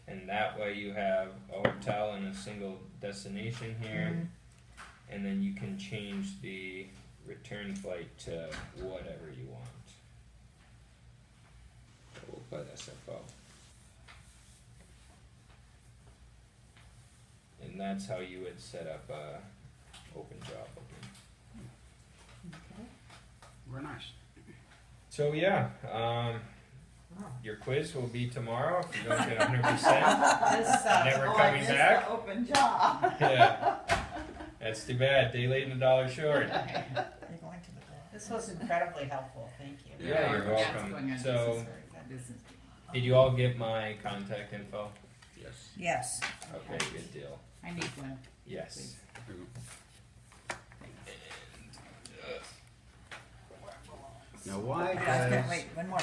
and that way you have a hotel and a single destination here, and then you can change the return flight to whatever you want. So we'll put SFO. And that's how you would set up a open job booking. Very nice. So yeah, your quiz will be tomorrow if you don't get 100%. This sucks. Never Oh, I coming missed back? the open job. Yeah, that's too bad. Day late and a dollar short. Are you going to the bar? This was incredibly helpful, thank you. Yeah, you're very much. welcome. That's going on. So, This is very good. This is did you all get my contact info? Yes. Yes. Okay, good deal. I need one. Yes. There you go. Now why Wait, does wait, one more.